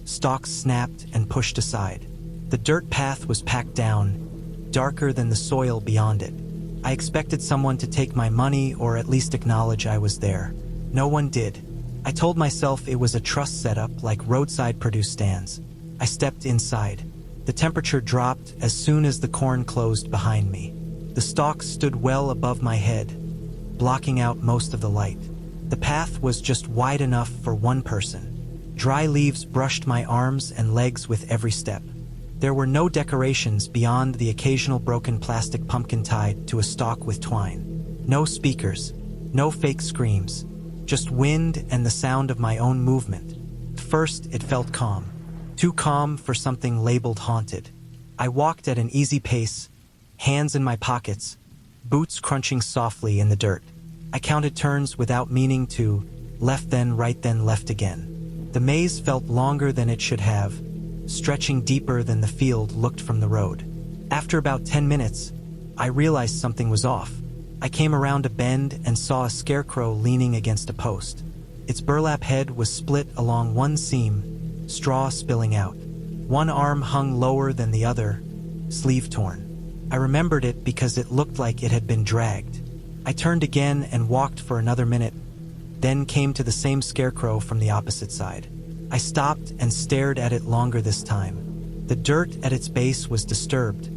Stalks snapped and pushed aside. The dirt path was packed down, darker than the soil beyond it. I expected someone to take my money or at least acknowledge I was there. No one did. I told myself it was a trust setup like roadside produce stands. I stepped inside. The temperature dropped as soon as the corn closed behind me. The stalks stood well above my head, blocking out most of the light. The path was just wide enough for one person. Dry leaves brushed my arms and legs with every step. There were no decorations beyond the occasional broken plastic pumpkin tied to a stalk with twine. No speakers, no fake screams, just wind and the sound of my own movement. At first, it felt calm. Too calm for something labeled haunted. I walked at an easy pace, hands in my pockets, boots crunching softly in the dirt. I counted turns without meaning to, left then right then left again. The maze felt longer than it should have, stretching deeper than the field looked from the road. After about 10 minutes, I realized something was off. I came around a bend and saw a scarecrow leaning against a post. Its burlap head was split along one seam, straw spilling out. One arm hung lower than the other, sleeve torn. I remembered it because it looked like it had been dragged. I turned again and walked for another minute, then came to the same scarecrow from the opposite side. I stopped and stared at it longer this time. The dirt at its base was disturbed,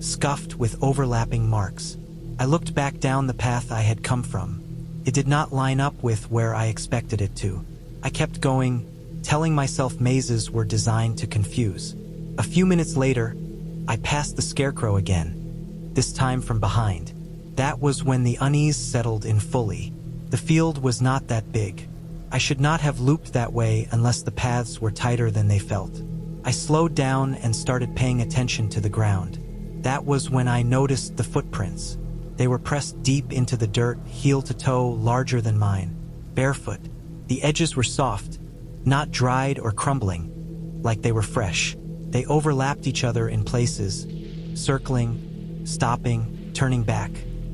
scuffed with overlapping marks. I looked back down the path I had come from. It did not line up with where I expected it to. I kept going, telling myself mazes were designed to confuse. A few minutes later, I passed the scarecrow again, this time from behind. That was when the unease settled in fully. The field was not that big. I should not have looped that way unless the paths were tighter than they felt. I slowed down and started paying attention to the ground. That was when I noticed the footprints. They were pressed deep into the dirt, heel to toe, larger than mine. Barefoot. The edges were soft, not dried or crumbling, like they were fresh. They overlapped each other in places, circling, stopping, turning back.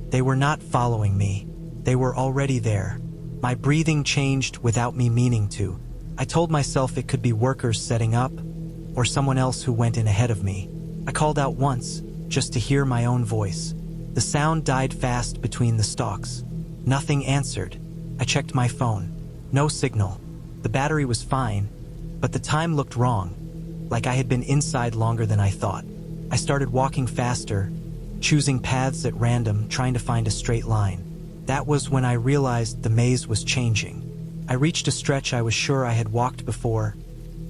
They were not following me. They were already there. My breathing changed without me meaning to. I told myself it could be workers setting up, or someone else who went in ahead of me. I called out once, just to hear my own voice. The sound died fast between the stalks. Nothing answered. I checked my phone. No signal. The battery was fine, but the time looked wrong, like I had been inside longer than I thought. I started walking faster, choosing paths at random, trying to find a straight line. That was when I realized the maze was changing. I reached a stretch I was sure I had walked before,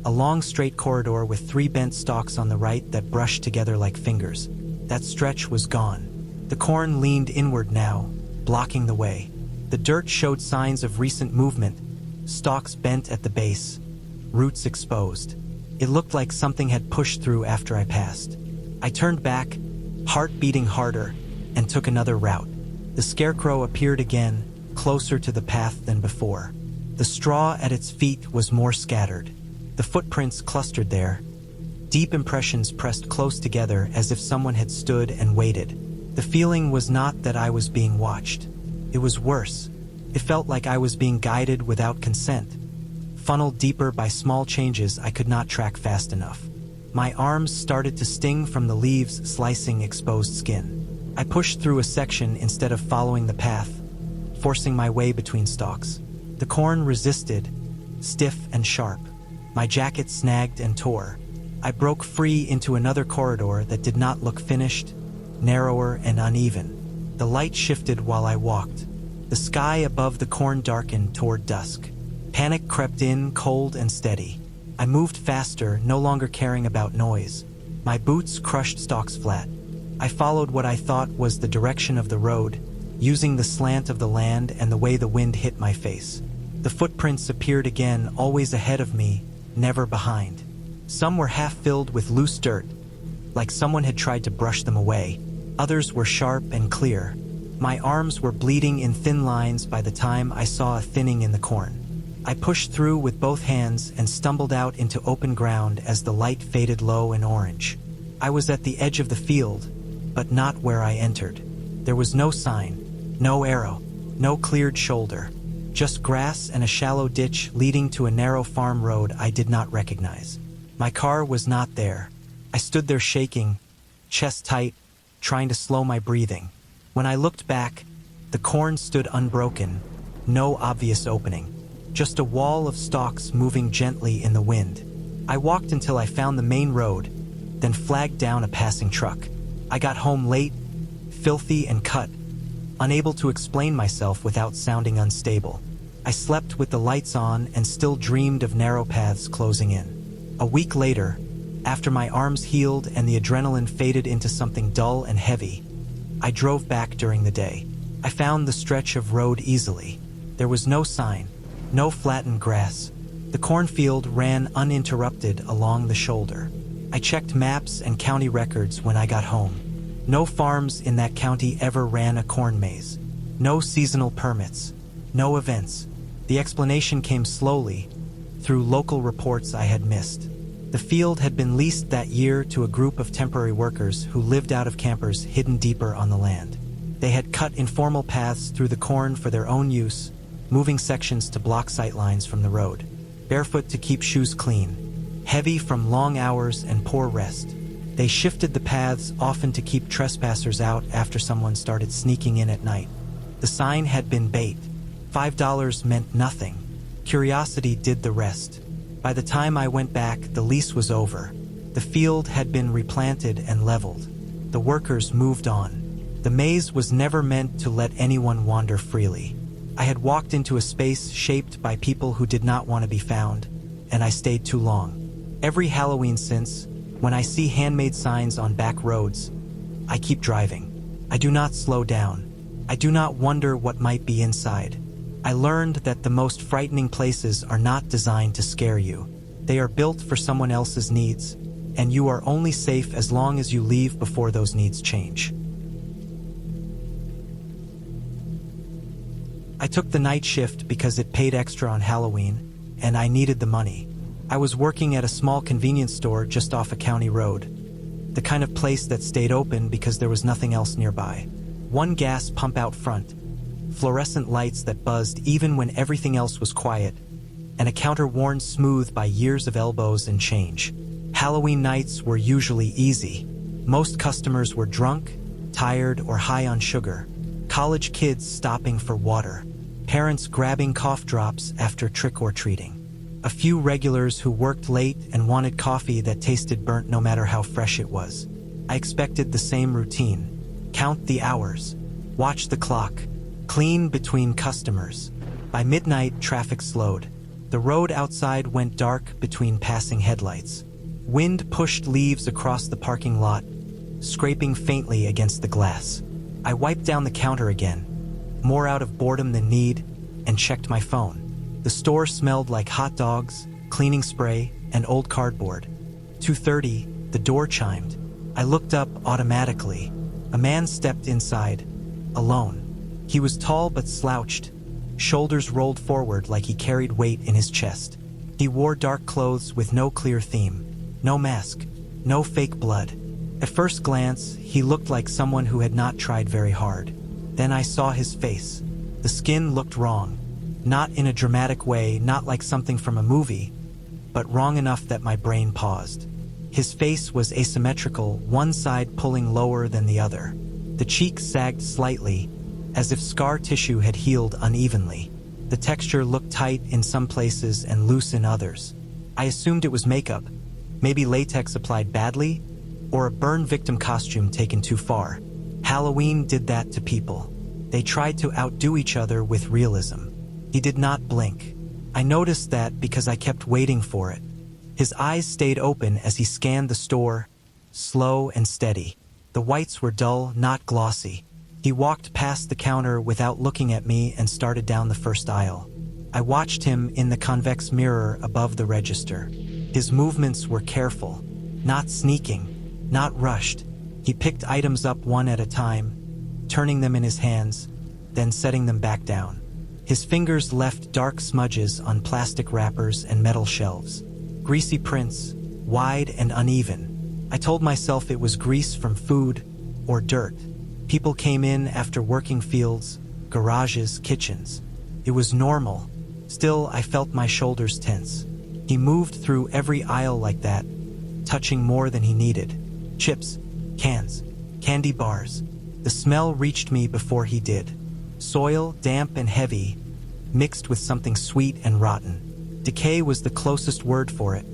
a long straight corridor with 3 bent stalks on the right that brushed together like fingers. That stretch was gone. The corn leaned inward now, blocking the way. The dirt showed signs of recent movement, stalks bent at the base, roots exposed. It looked like something had pushed through after I passed. I turned back, heart beating harder, and took another route. The scarecrow appeared again, closer to the path than before. The straw at its feet was more scattered. The footprints clustered there, deep impressions pressed close together as if someone had stood and waited. The feeling was not that I was being watched. It was worse. It felt like I was being guided without consent, funneled deeper by small changes I could not track fast enough. My arms started to sting from the leaves slicing exposed skin. I pushed through a section instead of following the path, forcing my way between stalks. The corn resisted, stiff and sharp. My jacket snagged and tore. I broke free into another corridor that did not look finished, narrower and uneven. The light shifted while I walked. The sky above the corn darkened toward dusk. Panic crept in, cold and steady. I moved faster, no longer caring about noise. My boots crushed stalks flat. I followed what I thought was the direction of the road, using the slant of the land and the way the wind hit my face. The footprints appeared again, always ahead of me, never behind. Some were half filled with loose dirt, like someone had tried to brush them away. Others were sharp and clear. My arms were bleeding in thin lines by the time I saw a thinning in the corn. I pushed through with both hands and stumbled out into open ground as the light faded low and orange. I was at the edge of the field, but not where I entered. There was no sign, no arrow, no cleared shoulder, just grass and a shallow ditch leading to a narrow farm road I did not recognize. My car was not there. I stood there shaking, chest tight, trying to slow my breathing. When I looked back, the corn stood unbroken, no obvious opening, just a wall of stalks moving gently in the wind. I walked until I found the main road, then flagged down a passing truck. I got home late, filthy and cut, unable to explain myself without sounding unstable. I slept with the lights on and still dreamed of narrow paths closing in. A week later, after my arms healed and the adrenaline faded into something dull and heavy, I drove back during the day. I found the stretch of road easily. There was no sign, no flattened grass. The cornfield ran uninterrupted along the shoulder. I checked maps and county records when I got home. No farms in that county ever ran a corn maze. No seasonal permits. No events. The explanation came slowly, through local reports I had missed. The field had been leased that year to a group of temporary workers who lived out of campers hidden deeper on the land. They had cut informal paths through the corn for their own use, moving sections to block sight lines from the road. Barefoot to keep shoes clean, heavy from long hours and poor rest. They shifted the paths often to keep trespassers out after someone started sneaking in at night. The sign had been bait. $5 meant nothing. Curiosity did the rest. By the time I went back, the lease was over. The field had been replanted and leveled. The workers moved on. The maze was never meant to let anyone wander freely. I had walked into a space shaped by people who did not want to be found, and I stayed too long. Every Halloween since, when I see handmade signs on back roads, I keep driving. I do not slow down. I do not wonder what might be inside. I learned that the most frightening places are not designed to scare you. They are built for someone else's needs, and you are only safe as long as you leave before those needs change. I took the night shift because it paid extra on Halloween, and I needed the money. I was working at a small convenience store just off a county road, the kind of place that stayed open because there was nothing else nearby. One gas pump out front, fluorescent lights that buzzed even when everything else was quiet, and a counter worn smooth by years of elbows and change. Halloween nights were usually easy. Most customers were drunk, tired, or high on sugar. College kids stopping for water. Parents grabbing cough drops after trick-or-treating. A few regulars who worked late and wanted coffee that tasted burnt no matter how fresh it was. I expected the same routine. Count the hours. Watch the clock. Clean between customers. By midnight, traffic slowed. The road outside went dark between passing headlights. Wind pushed leaves across the parking lot, scraping faintly against the glass. I wiped down the counter again, more out of boredom than need, and checked my phone. The store smelled like hot dogs, cleaning spray, and old cardboard. 2:30, the door chimed. I looked up automatically. A man stepped inside, alone. He was tall but slouched, shoulders rolled forward like he carried weight in his chest. He wore dark clothes with no clear theme. No mask. No fake blood. At first glance, he looked like someone who had not tried very hard. Then I saw his face. The skin looked wrong. Not in a dramatic way, not like something from a movie, but wrong enough that my brain paused. His face was asymmetrical, one side pulling lower than the other. The cheeks sagged slightly, as if scar tissue had healed unevenly. The texture looked tight in some places and loose in others. I assumed it was makeup, maybe latex applied badly, or a burn victim costume taken too far. Halloween did that to people. They tried to outdo each other with realism. He did not blink. I noticed that because I kept waiting for it. His eyes stayed open as he scanned the store, slow and steady. The whites were dull, not glossy. He walked past the counter without looking at me and started down the first aisle. I watched him in the convex mirror above the register. His movements were careful, not sneaking, not rushed. He picked items up one at a time, turning them in his hands, then setting them back down. His fingers left dark smudges on plastic wrappers and metal shelves. Greasy prints, wide and uneven. I told myself it was grease from food or dirt. People came in after working fields, garages, kitchens. It was normal. Still, I felt my shoulders tense. He moved through every aisle like that, touching more than he needed. Chips, cans, candy bars. The smell reached me before he did. Soil, damp and heavy, mixed with something sweet and rotten. Decay was the closest word for it,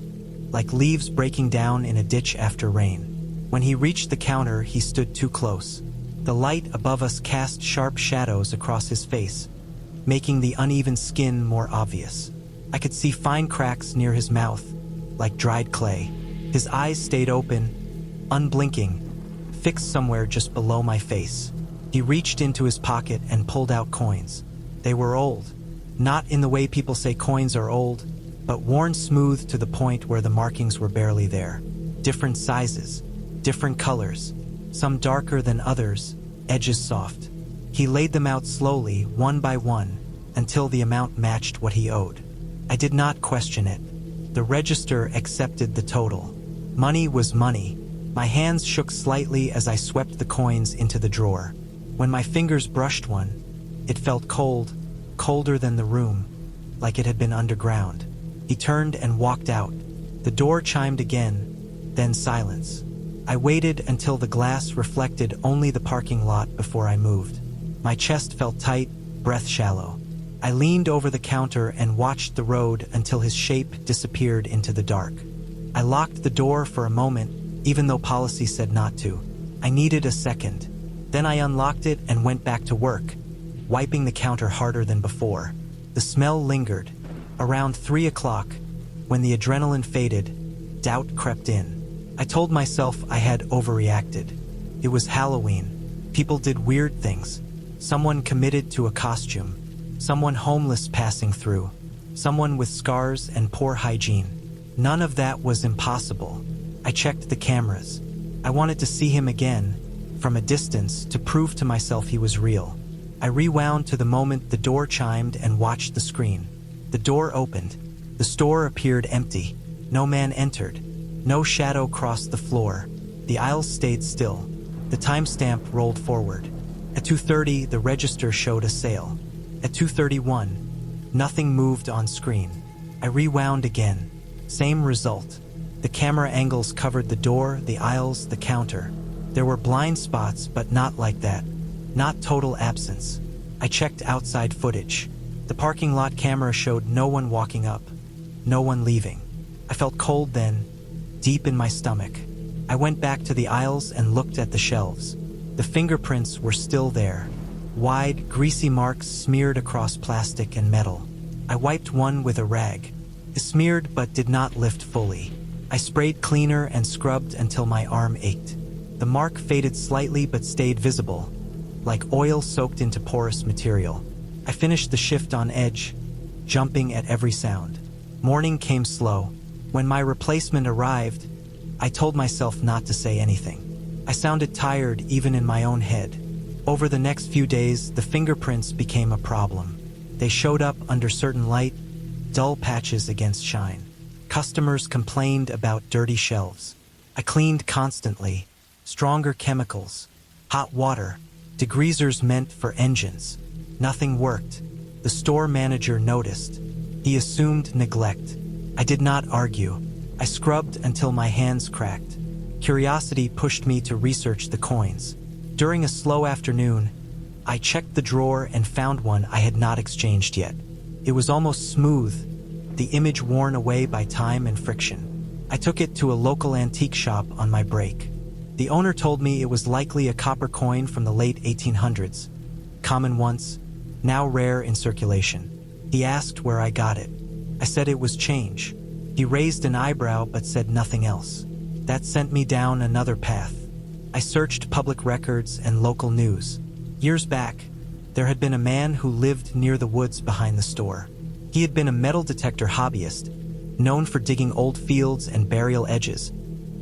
like leaves breaking down in a ditch after rain. When he reached the counter, he stood too close. The light above us cast sharp shadows across his face, making the uneven skin more obvious. I could see fine cracks near his mouth, like dried clay. His eyes stayed open, unblinking, fixed somewhere just below my face. He reached into his pocket and pulled out coins. They were old. Not in the way people say coins are old, but worn smooth to the point where the markings were barely there. Different sizes, different colors, some darker than others, edges soft. He laid them out slowly, one by one, until the amount matched what he owed. I did not question it. The register accepted the total. Money was money. My hands shook slightly as I swept the coins into the drawer. When my fingers brushed one, it felt cold, colder than the room, like it had been underground. He turned and walked out. The door chimed again, then silence. I waited until the glass reflected only the parking lot before I moved. My chest felt tight, breath shallow. I leaned over the counter and watched the road until his shape disappeared into the dark. I locked the door for a moment, even though policy said not to. I needed a second. Then I unlocked it and went back to work, wiping the counter harder than before. The smell lingered. Around 3 o'clock, when the adrenaline faded, doubt crept in. I told myself I had overreacted. It was Halloween. People did weird things. Someone committed to a costume. Someone homeless passing through. Someone with scars and poor hygiene. None of that was impossible. I checked the cameras. I wanted to see him again, from a distance, to prove to myself he was real. I rewound to the moment the door chimed and watched the screen. The door opened. The store appeared empty. No man entered. No shadow crossed the floor. The aisles stayed still. The timestamp rolled forward. At 2:30, the register showed a sale. At 2:31, nothing moved on screen. I rewound again. Same result. The camera angles covered the door, the aisles, the counter. There were blind spots, but not like that. Not total absence. I checked outside footage. The parking lot camera showed no one walking up, no one leaving. I felt cold then, deep in my stomach. I went back to the aisles and looked at the shelves. The fingerprints were still there. Wide, greasy marks smeared across plastic and metal. I wiped one with a rag. It smeared but did not lift fully. I sprayed cleaner and scrubbed until my arm ached. The mark faded slightly but stayed visible, like oil soaked into porous material. I finished the shift on edge, jumping at every sound. Morning came slow. When my replacement arrived, I told myself not to say anything. I sounded tired even in my own head. Over the next few days, the fingerprints became a problem. They showed up under certain light, dull patches against shine. Customers complained about dirty shelves. I cleaned constantly. Stronger chemicals, hot water, degreasers meant for engines. Nothing worked. The store manager noticed. He assumed neglect. I did not argue. I scrubbed until my hands cracked. Curiosity pushed me to research the coins. During a slow afternoon, I checked the drawer and found one I had not exchanged yet. It was almost smooth, the image worn away by time and friction. I took it to a local antique shop on my break. The owner told me it was likely a copper coin from the late 1800s, common once, now rare in circulation. He asked where I got it. I said it was change. He raised an eyebrow but said nothing else. That sent me down another path. I searched public records and local news. Years back, there had been a man who lived near the woods behind the store. He had been a metal detector hobbyist, known for digging old fields and burial edges,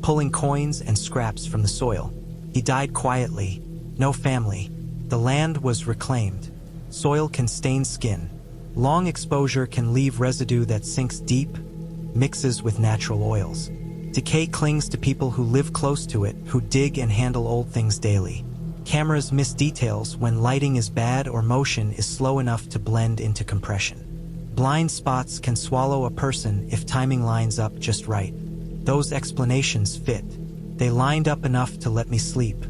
pulling coins and scraps from the soil. He died quietly, no family. The land was reclaimed. Soil can stain skin. Long exposure can leave residue that sinks deep, mixes with natural oils. Decay clings to people who live close to it, who dig and handle old things daily. Cameras miss details when lighting is bad or motion is slow enough to blend into compression. Blind spots can swallow a person if timing lines up just right. Those explanations fit. They lined up enough to let me sleep.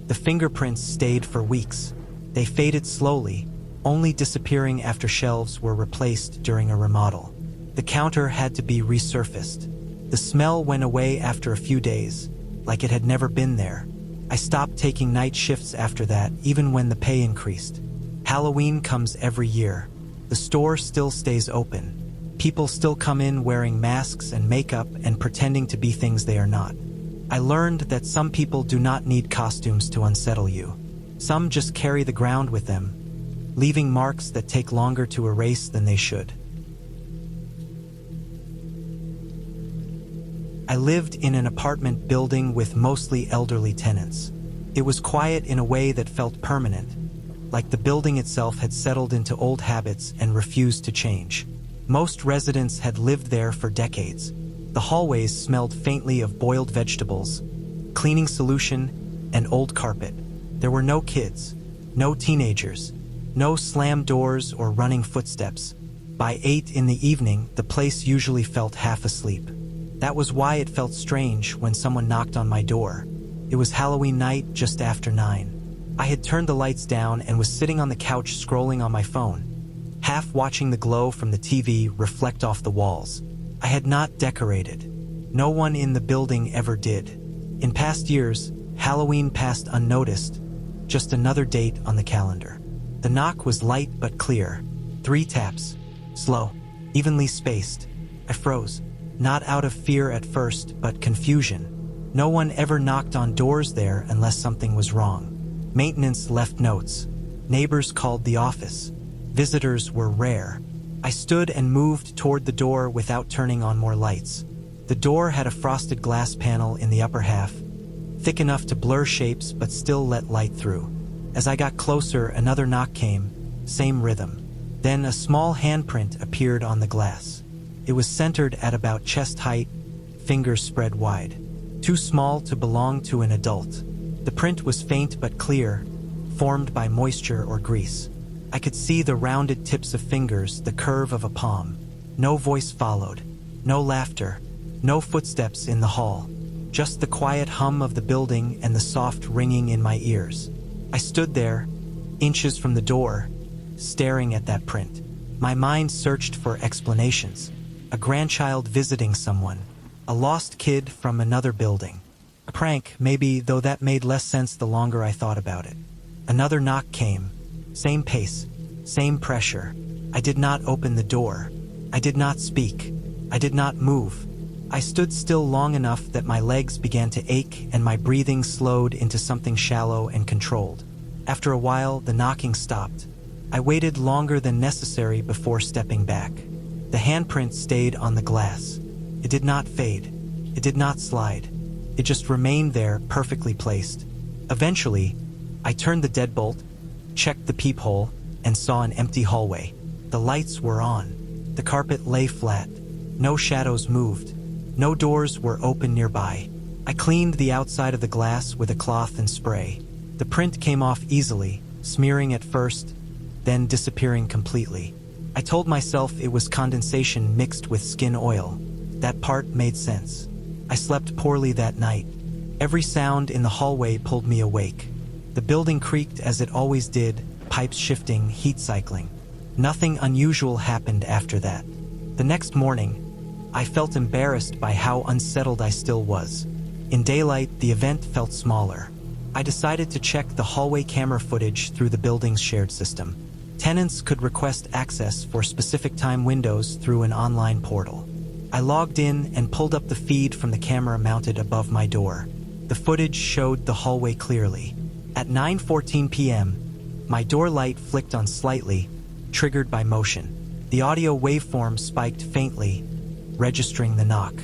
The fingerprints stayed for weeks. They faded slowly, only disappearing after shelves were replaced during a remodel. The counter had to be resurfaced. The smell went away after a few days, like it had never been there. I stopped taking night shifts after that, even when the pay increased. Halloween comes every year. The store still stays open. People still come in wearing masks and makeup and pretending to be things they are not. I learned that some people do not need costumes to unsettle you. Some just carry the ground with them, leaving marks that take longer to erase than they should. I lived in an apartment building with mostly elderly tenants. It was quiet in a way that felt permanent, like the building itself had settled into old habits and refused to change. Most residents had lived there for decades. The hallways smelled faintly of boiled vegetables, cleaning solution, and old carpet. There were no kids, no teenagers, no slammed doors or running footsteps. By 8 in the evening, the place usually felt half asleep. That was why it felt strange when someone knocked on my door. It was Halloween night just after 9. I had turned the lights down and was sitting on the couch scrolling on my phone, half watching the glow from the TV reflect off the walls. I had not decorated. No one in the building ever did. In past years, Halloween passed unnoticed, just another date on the calendar. The knock was light but clear. 3 taps, slow, evenly spaced. I froze. Not out of fear at first, but confusion. No one ever knocked on doors there unless something was wrong. Maintenance left notes. Neighbors called the office. Visitors were rare. I stood and moved toward the door without turning on more lights. The door had a frosted glass panel in the upper half, thick enough to blur shapes but still let light through. As I got closer, another knock came, same rhythm. Then a small handprint appeared on the glass. It was centered at about chest height, fingers spread wide. Too small to belong to an adult. The print was faint but clear, formed by moisture or grease. I could see the rounded tips of fingers, the curve of a palm. No voice followed. No laughter. No footsteps in the hall. Just the quiet hum of the building and the soft ringing in my ears. I stood there, inches from the door, staring at that print. My mind searched for explanations. A grandchild visiting someone. A lost kid from another building. A prank, maybe, though that made less sense the longer I thought about it. Another knock came. Same pace. Same pressure. I did not open the door. I did not speak. I did not move. I stood still long enough that my legs began to ache and my breathing slowed into something shallow and controlled. After a while, the knocking stopped. I waited longer than necessary before stepping back. The handprint stayed on the glass. It did not fade. It did not slide. It just remained there, perfectly placed. Eventually, I turned the deadbolt, checked the peephole, and saw an empty hallway. The lights were on. The carpet lay flat. No shadows moved. No doors were open nearby. I cleaned the outside of the glass with a cloth and spray. The print came off easily, smearing at first, then disappearing completely. I told myself it was condensation mixed with skin oil. That part made sense. I slept poorly that night. Every sound in the hallway pulled me awake. The building creaked as it always did, pipes shifting, heat cycling. Nothing unusual happened after that. The next morning, I felt embarrassed by how unsettled I still was. In daylight, the event felt smaller. I decided to check the hallway camera footage through the building's shared system. Tenants could request access for specific time windows through an online portal. I logged in and pulled up the feed from the camera mounted above my door. The footage showed the hallway clearly. At 9:14 p.m., my door light flicked on slightly, triggered by motion. The audio waveform spiked faintly, registering the knock.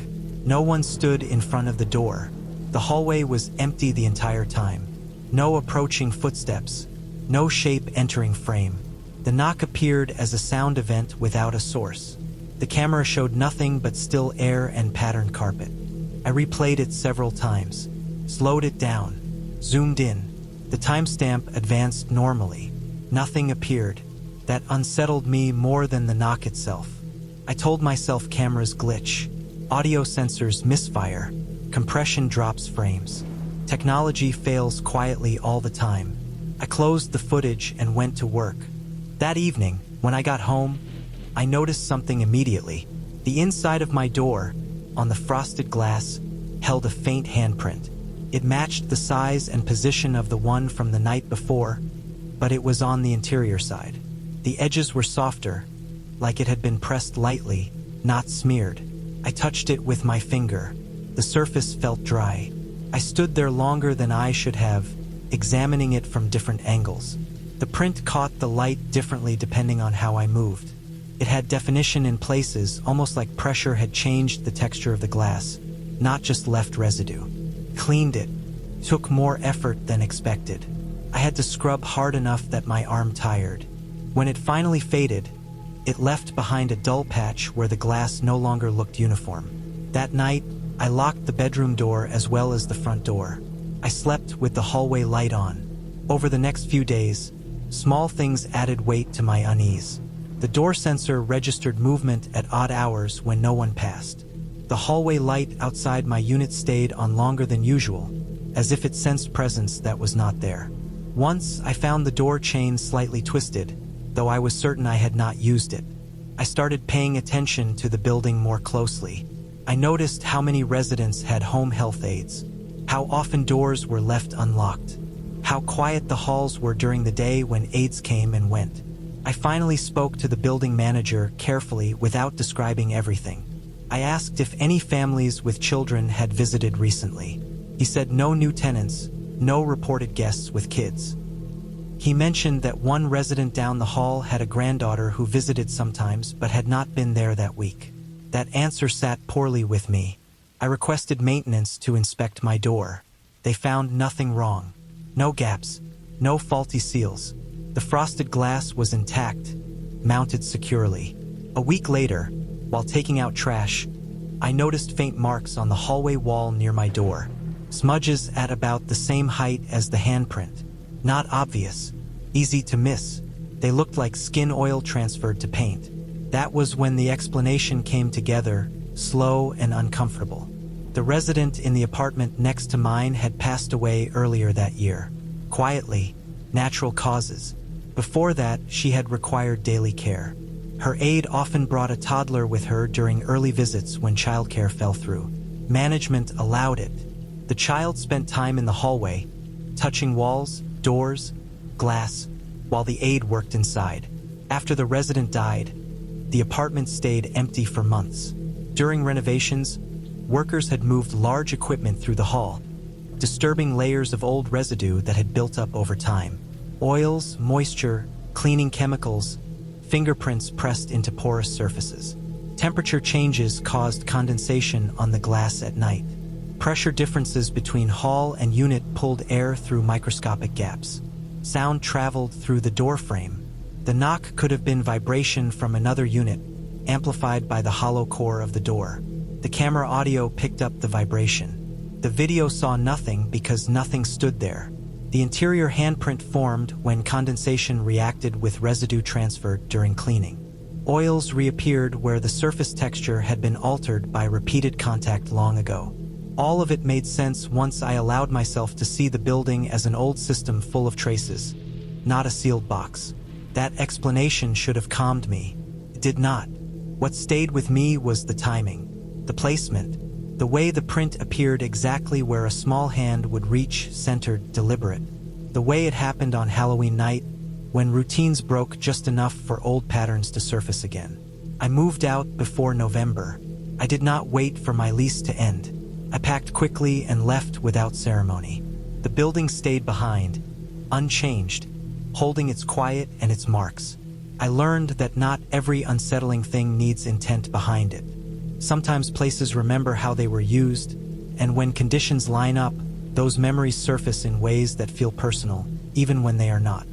No one stood in front of the door. The hallway was empty the entire time. No approaching footsteps. No shape entering frame. The knock appeared as a sound event without a source. The camera showed nothing but still air and patterned carpet. I replayed it several times, slowed it down, zoomed in. The timestamp advanced normally. Nothing appeared. That unsettled me more than the knock itself. I told myself cameras glitch, audio sensors misfire, compression drops frames. Technology fails quietly all the time. I closed the footage and went to work. That evening, when I got home, I noticed something immediately. The inside of my door, on the frosted glass, held a faint handprint. It matched the size and position of the one from the night before, but it was on the interior side. The edges were softer, like it had been pressed lightly, not smeared. I touched it with my finger. The surface felt dry. I stood there longer than I should have, examining it from different angles. The print caught the light differently depending on how I moved. It had definition in places, almost like pressure had changed the texture of the glass, not just left residue. Cleaned it. Took more effort than expected. I had to scrub hard enough that my arm tired. When it finally faded, it left behind a dull patch where the glass no longer looked uniform. That night, I locked the bedroom door as well as the front door. I slept with the hallway light on. Over the next few days, small things added weight to my unease. The door sensor registered movement at odd hours when no one passed. The hallway light outside my unit stayed on longer than usual, as if it sensed presence that was not there. Once, I found the door chain slightly twisted, though I was certain I had not used it. I started paying attention to the building more closely. I noticed how many residents had home health aides, how often doors were left unlocked, how quiet the halls were during the day when aides came and went. I finally spoke to the building manager carefully without describing everything. I asked if any families with children had visited recently. He said no new tenants, no reported guests with kids. He mentioned that one resident down the hall had a granddaughter who visited sometimes but had not been there that week. That answer sat poorly with me. I requested maintenance to inspect my door. They found nothing wrong. No gaps, no faulty seals. The frosted glass was intact, mounted securely. A week later, while taking out trash, I noticed faint marks on the hallway wall near my door. Smudges at about the same height as the handprint. Not obvious, easy to miss. They looked like skin oil transferred to paint. That was when the explanation came together, slow and uncomfortable. The resident in the apartment next to mine had passed away earlier that year. Quietly, natural causes. Before that, she had required daily care. Her aide often brought a toddler with her during early visits when childcare fell through. Management allowed it. The child spent time in the hallway, touching walls, doors, glass, while the aide worked inside. After the resident died, the apartment stayed empty for months. During renovations, workers had moved large equipment through the hall, disturbing layers of old residue that had built up over time. Oils, moisture, cleaning chemicals, fingerprints pressed into porous surfaces. Temperature changes caused condensation on the glass at night. Pressure differences between hall and unit pulled air through microscopic gaps. Sound traveled through the door frame, The knock could have been vibration from another unit, amplified by the hollow core of the door. The camera audio picked up the vibration. The video saw nothing because nothing stood there. The interior handprint formed when condensation reacted with residue transferred during cleaning. Oils reappeared where the surface texture had been altered by repeated contact long ago. All of it made sense once I allowed myself to see the building as an old system full of traces, not a sealed box. That explanation should have calmed me. It did not. What stayed with me was the timing, the placement, the way the print appeared exactly where a small hand would reach, centered, deliberate. The way it happened on Halloween night, when routines broke just enough for old patterns to surface again. I moved out before November. I did not wait for my lease to end. I packed quickly and left without ceremony. The building stayed behind, unchanged, holding its quiet and its marks. I learned that not every unsettling thing needs intent behind it. Sometimes places remember how they were used, and when conditions line up, those memories surface in ways that feel personal, even when they are not.